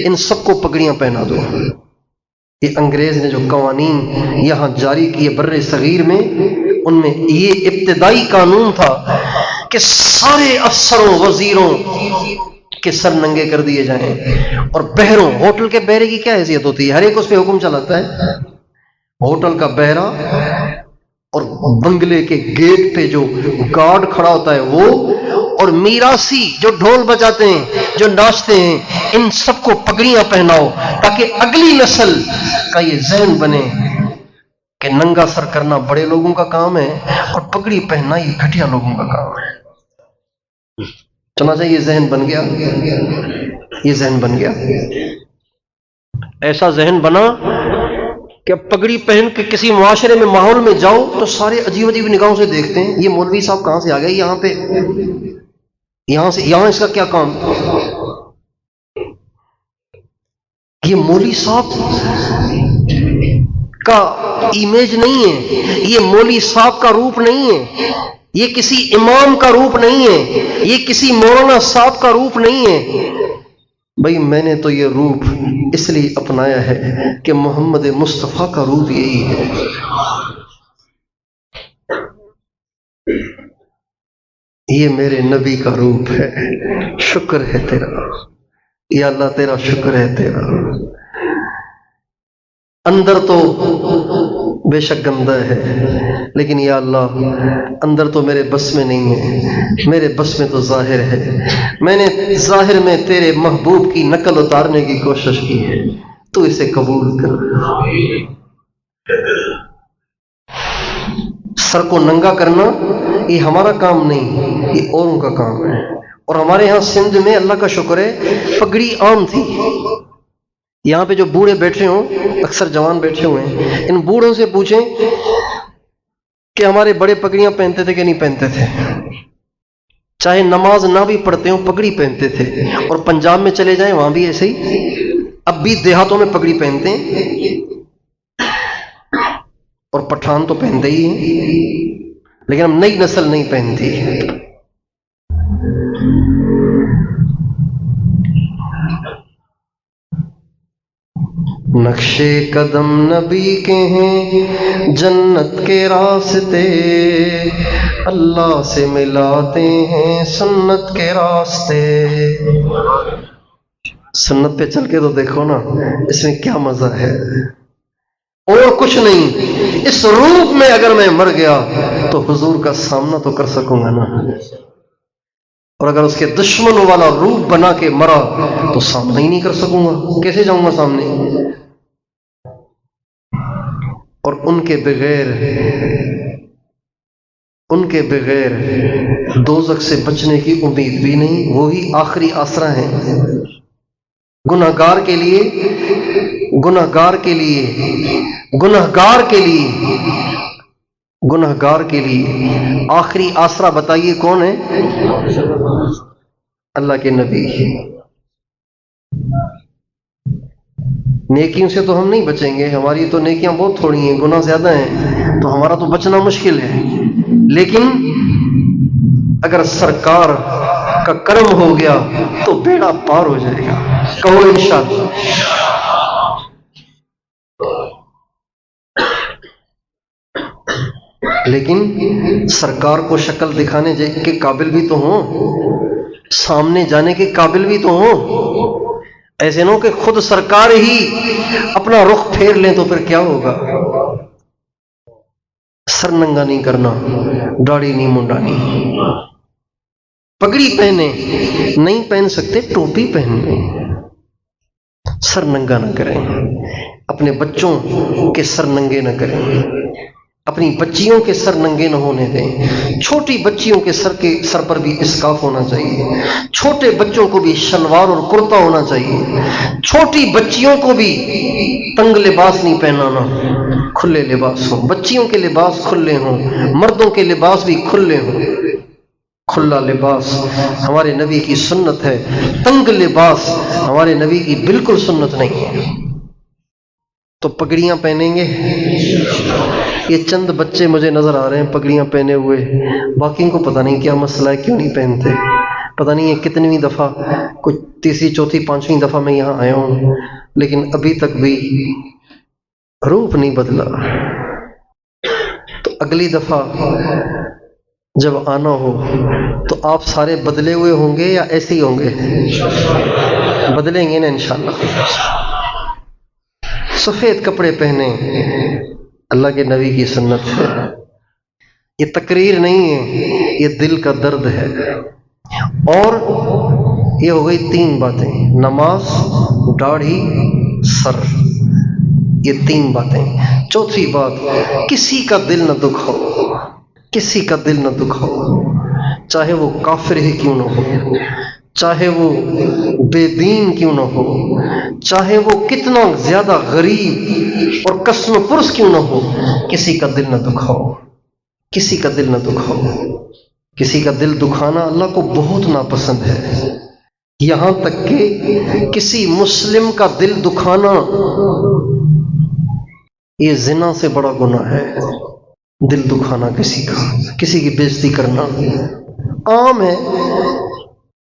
ان سب کو پگڑیاں پہنا دو۔ یہ انگریز نے جو قوانین یہاں جاری کیے بر صغیر میں، ان میں یہ ابتدائی قانون تھا کہ سارے افسروں وزیروں کے سر ننگے کر دیے جائیں، اور بہروں، ہوٹل کے بہرے کی کیا حیثیت ہوتی ہے؟ ہر ایک اس پہ حکم چلاتا ہے، ہوٹل کا بہرا اور بنگلے کے گیٹ پہ جو گارڈ کھڑا ہوتا ہے وہ، اور میراثی جو ڈھول بجاتے ہیں، جو ناچتے ہیں، ان سب کو پگڑیاں پہناؤ تاکہ اگلی نسل کا یہ ذہن بنے کہ ننگا سر کرنا بڑے لوگوں کا کام ہے اور پگڑی پہننا یہ گھٹیا لوگوں کا کام ہے۔ چنانچہ یہ ذہن بن گیا، یہ ذہن بن گیا، ایسا ذہن بنا کہ اب پگڑی پہن کے کسی معاشرے میں ماحول میں جاؤ تو سارے عجیب عجیب نگاہوں سے دیکھتے ہیں، یہ مولوی صاحب کہاں سے آ گئے یہاں پہ، یہاں اس کا کیا کام؟ یہ مولوی صاحب کا امیج نہیں ہے، یہ مولوی صاحب کا روپ نہیں ہے، یہ کسی امام کا روپ نہیں ہے، یہ کسی مولانا صاحب کا روپ نہیں ہے۔ بھئی میں نے تو یہ روپ اس لیے اپنایا ہے کہ محمد مصطفیٰ کا روپ یہی ہے۔ یہ میرے نبی کا روپ ہے، شکر ہے تیرا یا اللہ، تیرا شکر ہے تیرا۔ اندر تو بے شک گندہ ہے، لیکن یا اللہ اندر تو میرے بس میں نہیں ہے، میرے بس میں تو ظاہر ہے، میں نے ظاہر میں تیرے محبوب کی نقل اتارنے کی کوشش کی ہے، تو اسے قبول کر۔ سر کو ننگا کرنا یہ ہمارا کام نہیں، یہ اوروں کا کام ہے۔ اور ہمارے ہاں سندھ میں اللہ کا شکر ہے پگڑی عام تھی۔ یہاں پہ جو بوڑھے بیٹھے ہوں، اکثر جوان بیٹھے ہوئے ہیں، ان بوڑھوں سے پوچھیں کہ ہمارے بڑے پگڑیاں پہنتے تھے کہ نہیں پہنتے تھے؟ چاہے نماز نہ بھی پڑھتے ہوں پگڑی پہنتے تھے۔ اور پنجاب میں چلے جائیں وہاں بھی ایسے ہی، اب بھی دیہاتوں میں پگڑی پہنتے ہیں، اور پٹھان تو پہنتے ہی ہیں، لیکن اب نئی نسل نہیں پہنتی۔ نقشے قدم نبی کے ہیں جنت کے راستے، اللہ سے ملاتے ہیں سنت کے راستے۔ سنت پہ چل کے تو دیکھو نا، اس میں کیا مزہ ہے، اور کچھ نہیں۔ اس روپ میں اگر میں مر گیا تو حضور کا سامنا تو کر سکوں گا نا، اور اگر اس کے دشمنوں والا روپ بنا کے مرا تو سامنا ہی نہیں کر سکوں گا، کیسے جاؤں گا سامنے؟ اور ان کے بغیر دوزخ سے بچنے کی امید بھی نہیں، وہی آخری آسرا ہیں۔ گنہگار کے لیے آخری آسرا بتائیے کون ہے؟ اللہ کے نبی۔ نیکیوں سے تو ہم نہیں بچیں گے، ہماری تو نیکیاں بہت تھوڑی ہیں، گناہ زیادہ ہیں، تو ہمارا تو بچنا مشکل ہے۔ لیکن اگر سرکار کا کرم ہو گیا تو بیڑا پار ہو جائے گا، کہو انشاءاللہ۔ لیکن سرکار کو شکل دکھانے کے قابل بھی تو ہوں، سامنے جانے کے قابل بھی تو ہوں۔ ایسے نہ ہو کہ خود سرکار ہی اپنا رخ پھیر لیں تو پھر کیا ہوگا؟ سر ننگا نہیں کرنا، داڑھی نہیں منڈانی، پگڑی پہنے، نہیں پہن سکتے ٹوپی پہن لیں، سر ننگا نہ کریں، اپنے بچوں کے سر ننگے نہ کریں، اپنی بچیوں کے سر ننگے نہ ہونے دیں۔ چھوٹی بچیوں کے سر پر بھی اسکاف ہونا چاہیے، چھوٹے بچوں کو بھی شلوار اور کرتا ہونا چاہیے، چھوٹی بچیوں کو بھی تنگ لباس نہیں پہنانا، کھلے لباس ہوں، بچیوں کے لباس کھلے ہوں، مردوں کے لباس بھی کھلے ہوں۔ کھلا لباس ہمارے نبی کی سنت ہے، تنگ لباس ہمارے نبی کی بالکل سنت نہیں ہے۔ تو پگڑیاں پہنیں گے، یہ چند بچے مجھے نظر آ رہے ہیں پگڑیاں پہنے ہوئے، باقیوں کو پتہ نہیں کیا مسئلہ ہے، کیوں نہیں پہنتے، پتہ نہیں یہ کتنی دفعہ، کوئی تیسری چوتھی پانچویں دفعہ میں یہاں آیا ہوں، لیکن ابھی تک بھی روپ نہیں بدلا۔ تو اگلی دفعہ جب آنا ہو تو آپ سارے بدلے ہوئے ہوں گے یا ایسے ہی ہوں گے؟ بدلیں گے نا انشاءاللہ۔ سفید کپڑے پہنے، اللہ کے نبی کی سنت ہے، یہ تقریر نہیں ہے، یہ دل کا درد ہے۔ اور یہ ہو گئی 3 باتیں، نماز، داڑھی، سر، یہ 3 باتیں۔ چوتھی بات، کسی کا دل نہ دکھاؤ، کسی کا دل نہ دکھاؤ، چاہے وہ کافر ہی کیوں نہ ہو، چاہے وہ بے دین کیوں نہ ہو، چاہے وہ کتنا زیادہ غریب اور کسم پرس کیوں نہ ہو، کسی کا دل نہ دکھاؤ، کسی کا دل نہ دکھاؤ۔ کسی کا دل دکھانا اللہ کو بہت ناپسند ہے، یہاں تک کہ کسی مسلم کا دل دکھانا یہ زنا سے بڑا گناہ ہے۔ دل دکھانا کسی کا، کسی کی بےزتی کرنا عام ہے،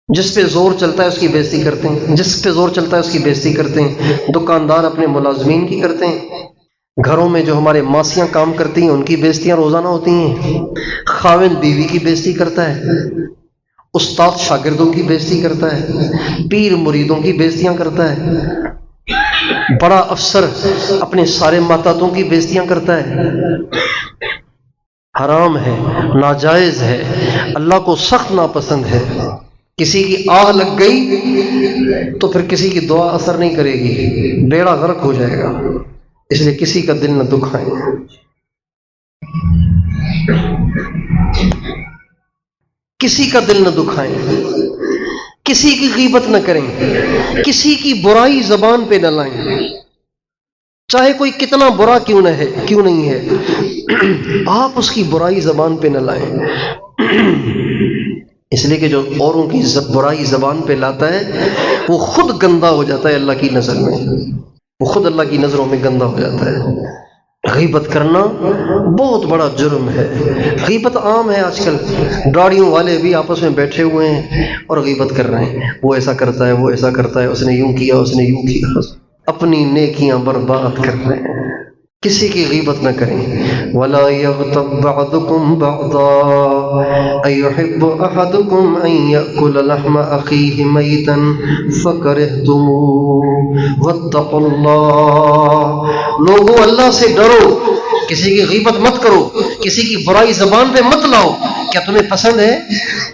جس پہ زور چلتا ہے اس کی بےزتی کرتے ہیں، جس پہ زور چلتا ہے اس کی بےزتی کرتے ہیں۔ دکاندار اپنے ملازمین کی کرتے ہیں، گھروں میں جو ہمارے ماسیاں کام کرتی ہیں ان کی بےزتیاں روزانہ ہوتی ہیں، خاوند بیوی کی بےزتی کرتا ہے، استاد شاگردوں کی بےزتی کرتا ہے، پیر مریدوں کی بےزتیاں کرتا ہے، بڑا افسر اپنے سارے ماتحتوں کی بےزتیاں کرتا ہے۔ حرام ہے، ناجائز ہے، اللہ کو سخت ناپسند ہے۔ کسی کی آہ لگ گئی تو پھر کسی کی دعا اثر نہیں کرے گی، بیڑا غرق ہو جائے گا، اس لیے کسی کا دل نہ دکھائیں۔ کسی کا دل نہ دکھائیں، کسی کی غیبت نہ کریں، کسی کی برائی زبان پہ نہ لائیں، چاہے کوئی کتنا برا کیوں نہیں ہے، آپ اس کی برائی زبان پہ نہ لائیں، اس لیے کہ جو اوروں کی برائی زبان پہ لاتا ہے وہ خود گندا ہو جاتا ہے اللہ کی نظر میں، وہ خود اللہ کی نظروں میں گندا ہو جاتا ہے۔ غیبت کرنا بہت بڑا جرم ہے۔ غیبت عام ہے آج کل، داڑھیوں والے بھی آپس میں بیٹھے ہوئے ہیں اور غیبت کر رہے ہیں، وہ ایسا کرتا ہے، وہ ایسا کرتا ہے، اس نے یوں کیا، اس نے یوں کیا، اپنی نیکیاں برباد کر رہے ہیں۔ کسی کی غیبت نہ کریں۔ وَلَا يَغْتَبْ بَعْضُكُمْ بَعْضًا أَيُحِبُّ أَحَدُكُمْ أَن يَأْكُلَ لَحْمَ أَخِيهِ مَيْتًا فَكَرِهْتُمُوهُ وَاتَّقُوا اللَّهَ۔ لوگوں اللہ سے ڈرو، کسی کی غیبت مت کرو، کسی کی برائی زبان پہ مت لاؤ۔ کیا تمہیں پسند ہے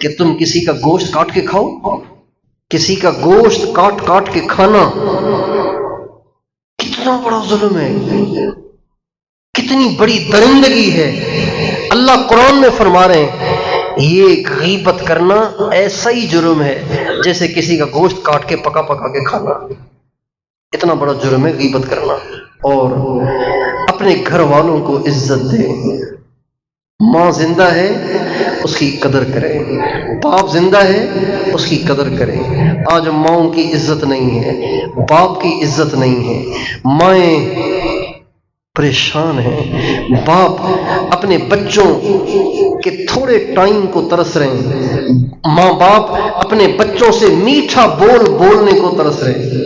کہ تم کسی کا گوشت کاٹ کے کھاؤ؟ کسی کا گوشت کاٹ کاٹ کے کھانا کتنا بڑا ظلم ہے، کتنی بڑی درندگی ہے۔ اللہ قرآن میں فرما رہے ہیں یہ غیبت کرنا ایسا ہی جرم ہے جیسے کسی کا گوشت کاٹ کے پکا پکا کے کھانا۔ اتنا بڑا جرم ہے غیبت کرنا۔ اور اپنے گھر والوں کو عزت دیں۔ ماں زندہ ہے اس کی قدر کریں، باپ زندہ ہے اس کی قدر کریں۔ آج ماؤں کی عزت نہیں ہے، باپ کی عزت نہیں ہے، مائیں پریشان ہیں، باپ اپنے بچوں کے تھوڑے ٹائم کو ترس رہے ہیں، ماں باپ اپنے بچوں سے میٹھا بول بولنے کو ترس رہے ہیں۔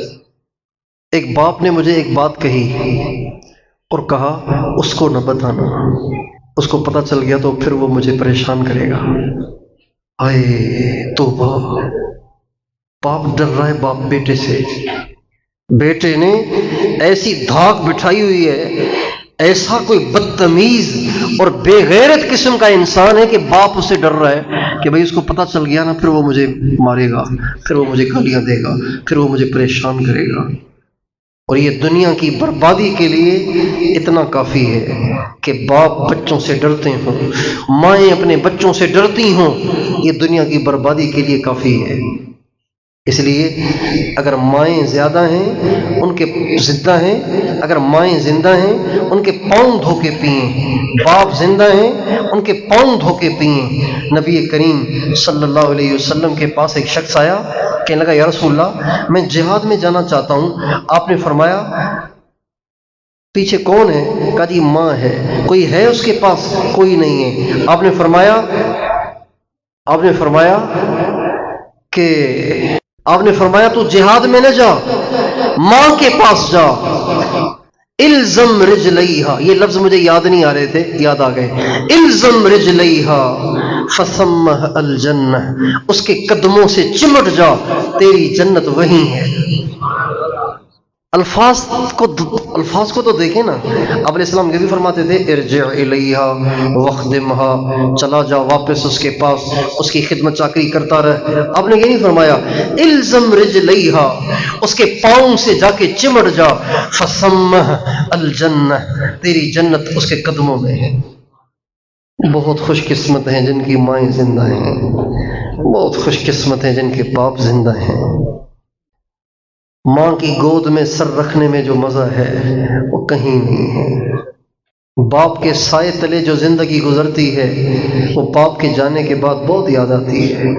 ایک باپ نے مجھے ایک بات کہی اور کہا اس کو نہ بتانا، اس کو پتہ چل گیا تو پھر وہ مجھے پریشان کرے گا۔ آئے توبہ، باپ ڈر رہا ہے باپ بیٹے سے، بیٹے نے ایسی دھاک بٹھائی ہوئی ہے، ایسا کوئی بدتمیز اور بے غیرت قسم کا انسان ہے کہ باپ اسے ڈر رہا ہے کہ بھئی اس کو پتہ چل گیا نا پھر وہ مجھے مارے گا، پھر وہ مجھے گالیاں دے گا، پھر وہ مجھے پریشان کرے گا۔ اور یہ دنیا کی بربادی کے لیے اتنا کافی ہے کہ باپ بچوں سے ڈرتے ہوں، مائیں اپنے بچوں سے ڈرتی ہوں، یہ دنیا کی بربادی کے لیے کافی ہے۔ اس لیے اگر مائیں زیادہ ہیں ان کے زندہ ہیں، اگر مائیں زندہ ہیں ان کے پاؤں دھو کے پئیں، باپ زندہ ہیں ان کے پاؤں دھو کے پئیں۔ نبی کریم صلی اللہ علیہ وسلم کے پاس ایک شخص آیا، کہنے لگا یا رسول اللہ میں جہاد میں جانا چاہتا ہوں۔ آپ نے فرمایا پیچھے کون ہے؟ کہا جی ماں ہے۔ کوئی ہے اس کے پاس؟ کوئی نہیں ہے۔ آپ نے فرمایا تو جہاد میں نہ جا، ماں کے پاس جا۔ الزم رجلیہا، یہ لفظ مجھے یاد نہیں آ رہے تھے، یاد آ گئے۔ الزم رجلیہا فثمہ الجنہ، اس کے قدموں سے چمٹ جا، تیری جنت وہیں ہے۔ الفاظ کو تو دیکھیں نا، آپ علیہ السلام یہ بھی فرماتے تھے ارجع الیہا وخدمہا، چلا جا واپس اس کے پاس، اس کی خدمت چاکری کرتا رہ۔ آپ نے یہ نہیں فرمایا الزم رجلیہا، اس کے پاؤں سے جا کے چمٹ جا، فثمہ الجنہ، تیری جنت اس کے قدموں میں ہے۔ بہت خوش قسمت ہیں جن کی مائیں زندہ ہیں، بہت خوش قسمت ہیں جن کے باپ زندہ ہیں۔ ماں کی گود میں سر رکھنے میں جو مزہ ہے وہ کہیں نہیں ہے۔ باپ کے سائے تلے جو زندگی گزرتی ہے وہ باپ کے جانے کے بعد بہت یاد آتی ہے۔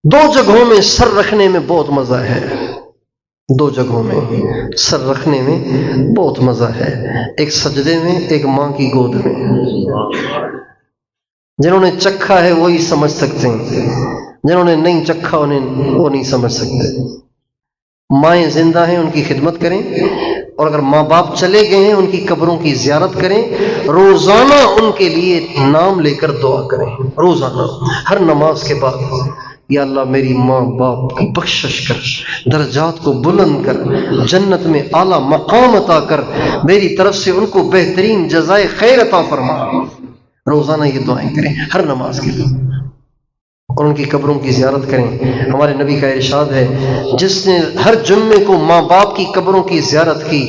دو جگہوں میں سر رکھنے میں بہت مزہ ہے، دو جگہوں میں سر رکھنے میں بہت مزہ ہے، ایک سجدے میں، ایک ماں کی گود میں۔ جنہوں نے چکھا ہے وہی سمجھ سکتے ہیں، جنہوں نے نہیں چکھا وہ نہیں سمجھ سکتے۔ مائیں زندہ ہیں ان کی خدمت کریں، اور اگر ماں باپ چلے گئے ہیں ان کی قبروں کی زیارت کریں، روزانہ ان کے لیے نام لے کر دعا کریں، روزانہ ہر نماز کے بعد یا اللہ میری ماں باپ کی بخشش کر، درجات کو بلند کر، جنت میں اعلیٰ مقام عطا کر، میری طرف سے ان کو بہترین جزائے خیر عطا فرما۔ روزانہ یہ دعائیں کریں ہر نماز کے بعد، اور ان کی قبروں کی زیارت کریں۔ ہمارے نبی کا ارشاد ہے جس نے ہر جمعے کو ماں باپ کی قبروں کی زیارت کی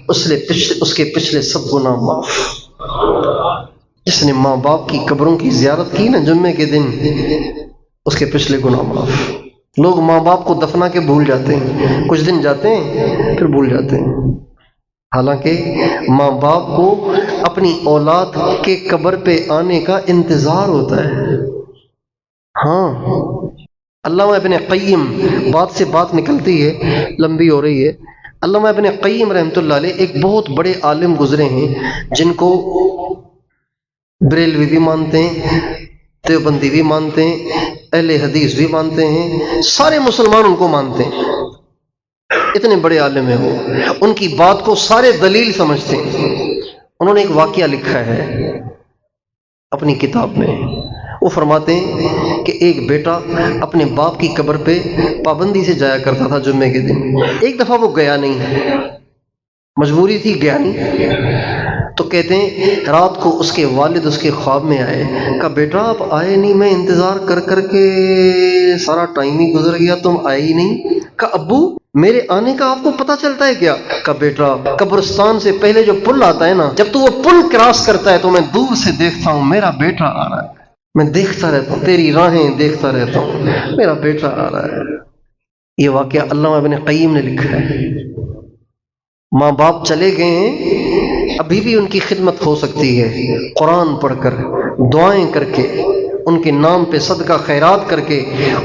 اس کے پچھلے سب گناہ معاف۔ جس نے ماں باپ کی قبروں کی زیارت کی نا جمعے کے دن، اس کے پچھلے گناہ معاف۔ لوگ ماں باپ کو دفنا کے بھول جاتے ہیں، کچھ دن جاتے ہیں پھر بھول جاتے ہیں، حالانکہ ماں باپ کو اپنی اولاد کے قبر پہ آنے کا انتظار ہوتا ہے۔ ہاں علامہ ابن قیم، بات سے بات نکلتی ہے، لمبی ہو رہی ہے، علامہ ابن قیم رحمۃ اللہ علیہ ایک بہت بڑے عالم گزرے ہیں جن کو بریلوی بھی مانتے ہیں، دیوبندی بھی مانتے ہیں، اہل حدیث بھی مانتے ہیں، سارے مسلمان ان کو مانتے ہیں، اتنے بڑے عالم ہیں وہ، ان کی بات کو سارے دلیل سمجھتے ہیں۔ انہوں نے ایک واقعہ لکھا ہے اپنی کتاب میں، وہ فرماتے ہیں کہ ایک بیٹا اپنے باپ کی قبر پہ پابندی سے جایا کرتا تھا جمعے کے دن۔ ایک دفعہ وہ گیا نہیں، مجبوری تھی، گیا نہیں، تو کہتے ہیں رات کو اس کے والد اس کے خواب میں آئے، کہا بیٹا آپ آئے نہیں، میں انتظار کر کر کے سارا ٹائم ہی گزر گیا، تم آئے ہی نہیں۔ کہا ابو میرے آنے کا آپ کو پتہ چلتا ہے کیا؟ کہا بیٹا قبرستان سے پہلے جو پل آتا ہے نا، جب تو وہ پل کراس کرتا ہے تو میں دور سے دیکھتا ہوں میرا بیٹا آ رہا ہے، میں دیکھتا رہتا ہوں، تیری راہیں دیکھتا رہتا ہوں، میرا بیٹا آ رہا ہے۔ یہ واقعہ علامہ ابن قیم نے لکھا ہے۔ ماں باپ چلے گئے ہیں، ابھی بھی ان کی خدمت ہو سکتی ہے، قرآن پڑھ کر، دعائیں کر کے، ان کے نام پہ صدقہ خیرات کر کے،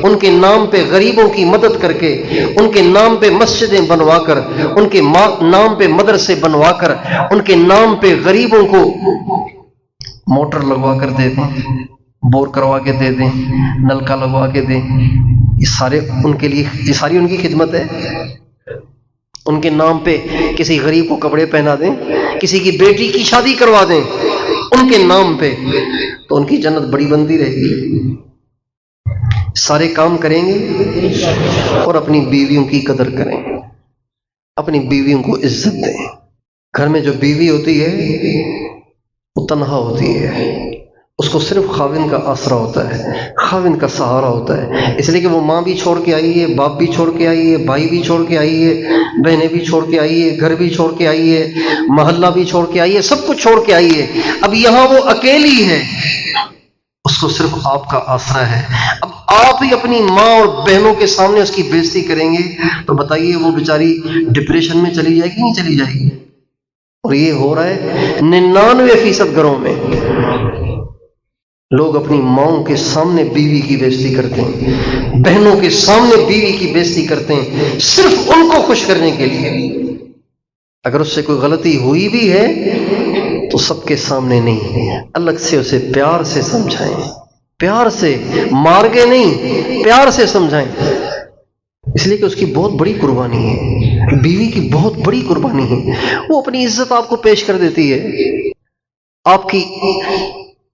ان کے نام پہ غریبوں کی مدد کر کے، ان کے نام پہ مسجدیں بنوا کر، ان کے نام پہ مدرسے بنوا کر، ان کے نام پہ غریبوں کو موٹر لگوا کر دے دیں، بور کروا کے دے دیں، نلکا لگوا کے دیں، یہ سارے ان کے لیے، یہ ساری ان کی خدمت ہے۔ ان کے نام پہ کسی غریب کو کپڑے پہنا دیں، کسی کی بیٹی کی شادی کروا دیں ان کے نام پہ، تو ان کی جنت بڑی بنتی رہے گی۔ سارے کام کریں گے اور اپنی بیویوں کی قدر کریں، اپنی بیویوں کو عزت دیں۔ گھر میں جو بیوی ہوتی ہے وہ تنہا ہوتی ہے، اس کو صرف خاوند کا آسرا ہوتا ہے، خاوند کا سہارا ہوتا ہے، اس لیے کہ وہ ماں بھی چھوڑ کے آئی ہے، باپ بھی چھوڑ کے آئی ہے، بھائی بھی چھوڑ کے آئی ہے، بہنیں بھی چھوڑ کے آئی ہے، گھر بھی چھوڑ کے آئی ہے، محلہ بھی چھوڑ کے آئی ہے، سب کچھ چھوڑ کے آئی ہے۔ اب یہاں وہ اکیلی ہے، اس کو صرف آپ کا آسرا ہے۔ اب آپ ہی اپنی ماں اور بہنوں کے سامنے اس کی بےزتی کریں گے تو بتائیے وہ بیچاری ڈپریشن میں چلی جائے گی نہیں چلی جائے گی؟ اور یہ ہو رہا ہے 99% گھروں میں۔ لوگ اپنی ماؤں کے سامنے بیوی کی بےزتی کرتے ہیں، بہنوں کے سامنے بیوی کی بےزتی کرتے ہیں، صرف ان کو خوش کرنے کے لیے۔ اگر اس سے کوئی غلطی ہوئی بھی ہے تو سب کے سامنے نہیں، الگ سے اسے پیار سے سمجھائیں، پیار سے، مار کے نہیں، پیار سے سمجھائیں، اس لیے کہ اس کی بہت بڑی قربانی ہے، بیوی کی بہت بڑی قربانی ہے۔ وہ اپنی عزت آپ کو پیش کر دیتی ہے،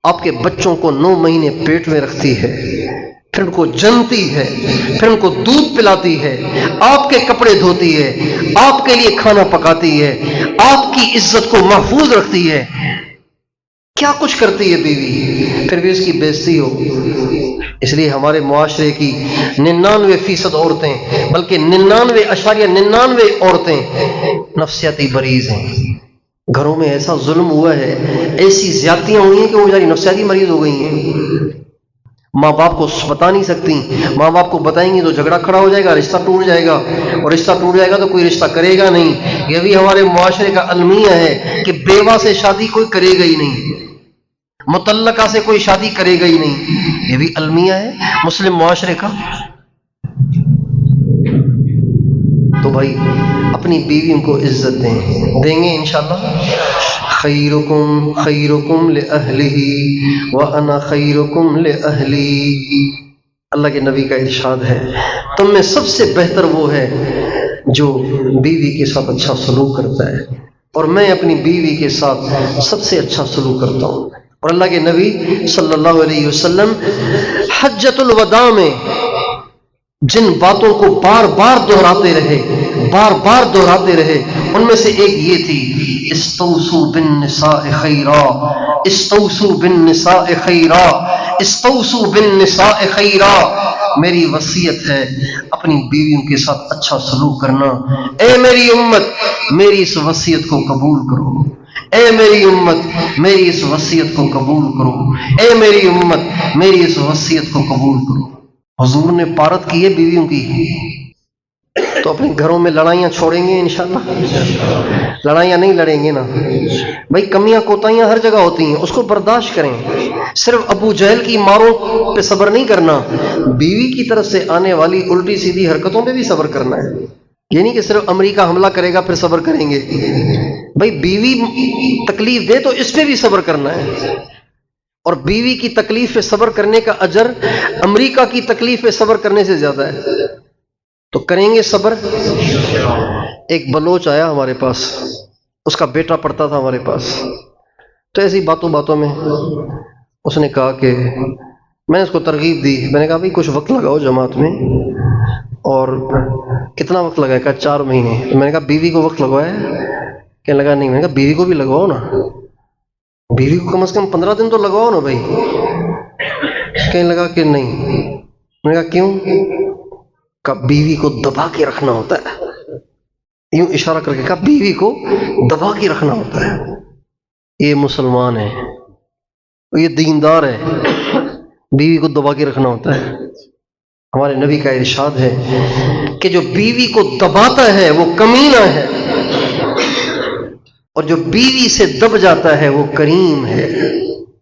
آپ کے بچوں کو 9 مہینے پیٹ میں رکھتی ہے، پھر ان کو جنتی ہے، پھر ان کو دودھ پلاتی ہے، آپ کے کپڑے دھوتی ہے، آپ کے لیے کھانا پکاتی ہے، آپ کی عزت کو محفوظ رکھتی ہے، کیا کچھ کرتی ہے بیوی، پھر بھی اس کی بےزتی ہو۔ اس لیے ہمارے معاشرے کی 99% عورتیں، بلکہ 99.99 عورتیں نفسیاتی مریض ہیں۔ گھروں میں ایسا ظلم ہوا ہے، ایسی زیادتیاں ہوئی ہیں کہ وہ بیچاری نفسیاتی مریض ہو گئی ہیں۔ ماں باپ کو بتا نہیں سکتی، ماں باپ کو بتائیں گی تو جھگڑا کھڑا ہو جائے گا، رشتہ ٹوٹ جائے گا، اور رشتہ ٹوٹ جائے گا تو کوئی رشتہ کرے گا نہیں۔ یہ بھی ہمارے معاشرے کا المیہ ہے کہ بیوہ سے شادی کوئی کرے گا ہی نہیں، مطلقہ سے کوئی شادی کرے گا ہی نہیں، یہ بھی المیہ ہے مسلم معاشرے کا۔ تو بھائی اپنی بیویوں کو عزت دیں گے انشاءاللہ۔ خیرکم خیرکم لأہلہ وانا خیرکم لأہلی، اللہ کے نبی کا ارشاد ہے تم میں سب سے بہتر وہ ہے جو بیوی کے ساتھ اچھا سلوک کرتا ہے، اور میں اپنی بیوی کے ساتھ سب سے اچھا سلوک کرتا ہوں۔ اور اللہ کے نبی صلی اللہ علیہ وسلم حجۃ الوداع میں جن باتوں کو بار بار دہراتے رہے ان میں سے ایک یہ تھی، استوصوا بالنساء خیرا، استوصوا بالنساء خیرا، استوصوا بالنساء خیرا۔ میری وصیت ہے اپنی بیویوں کے ساتھ اچھا سلوک کرنا۔ اے میری امت میری اس وصیت کو قبول کرو، اے میری امت میری اس وصیت کو قبول کرو، اے میری امت میری اس وصیت کو قبول کرو۔ حضور نے پارت کی ہے بیویوں کی، تو اپنے گھروں میں لڑائیاں چھوڑیں گے انشاءاللہ؟ لڑائیاں نہیں لڑیں گے نا بھائی، کمیاں کوتاہیاں ہر جگہ ہوتی ہیں، اس کو برداشت کریں۔ صرف ابو جہل کی ماروں پہ صبر نہیں کرنا، بیوی کی طرف سے آنے والی الٹی سیدھی حرکتوں پہ بھی صبر کرنا ہے۔ یہ نہیں کہ صرف امریکہ حملہ کرے گا پھر صبر کریں گے. بھائی بیوی تکلیف دے تو اس پہ بھی صبر کرنا ہے، اور بیوی کی تکلیف پہ صبر کرنے کا اجر امریکہ کی تکلیف پہ صبر کرنے سے زیادہ ہے. تو کریں گے صبر. ایک بلوچ آیا ہمارے پاس، اس کا بیٹا پڑھتا تھا ہمارے پاس. تو ایسی باتوں باتوں میں اس نے کہا کہ میں نے اس کو ترغیب دی. میں نے کہا بھائی کچھ وقت لگاؤ جماعت میں. اور کتنا وقت لگائے؟ کہا 4 مہینے. میں نے کہا بیوی کو وقت لگوایا؟ کہنے لگا نہیں. میں نے کہا بیوی کو بھی لگواؤ نا، بیوی کو کم از کم 15 دن تو لگواؤ نا بھائی. کہنے لگا کہ نہیں. میں نے کہا کیوں؟ کہ بیوی کو دبا کے رکھنا ہوتا ہے. یوں اشارہ کر کے کہا بیوی کو دبا کے رکھنا ہوتا ہے. یہ مسلمان ہے، یہ دیندار ہے، بیوی کو دبا کے رکھنا ہوتا ہے. ہمارے نبی کا ارشاد ہے کہ جو بیوی کو دباتا ہے وہ کمینہ ہے، اور جو بیوی سے دب جاتا ہے وہ کریم ہے.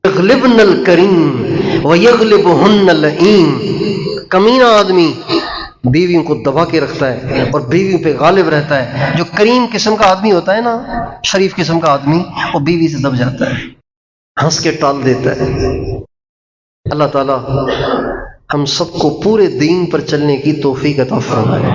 یغلبن الکریم ویغلبہن اللئیم. کمینہ آدمی بیویوں کو دبا کے رکھتا ہے اور بیویوں پہ غالب رہتا ہے. جو کریم قسم کا آدمی ہوتا ہے نا، شریف قسم کا آدمی، وہ بیوی سے دب جاتا ہے، ہنس کے ٹال دیتا ہے. اللہ تعالی ہم سب کو پورے دین پر چلنے کی توفیق عطا فرمائے.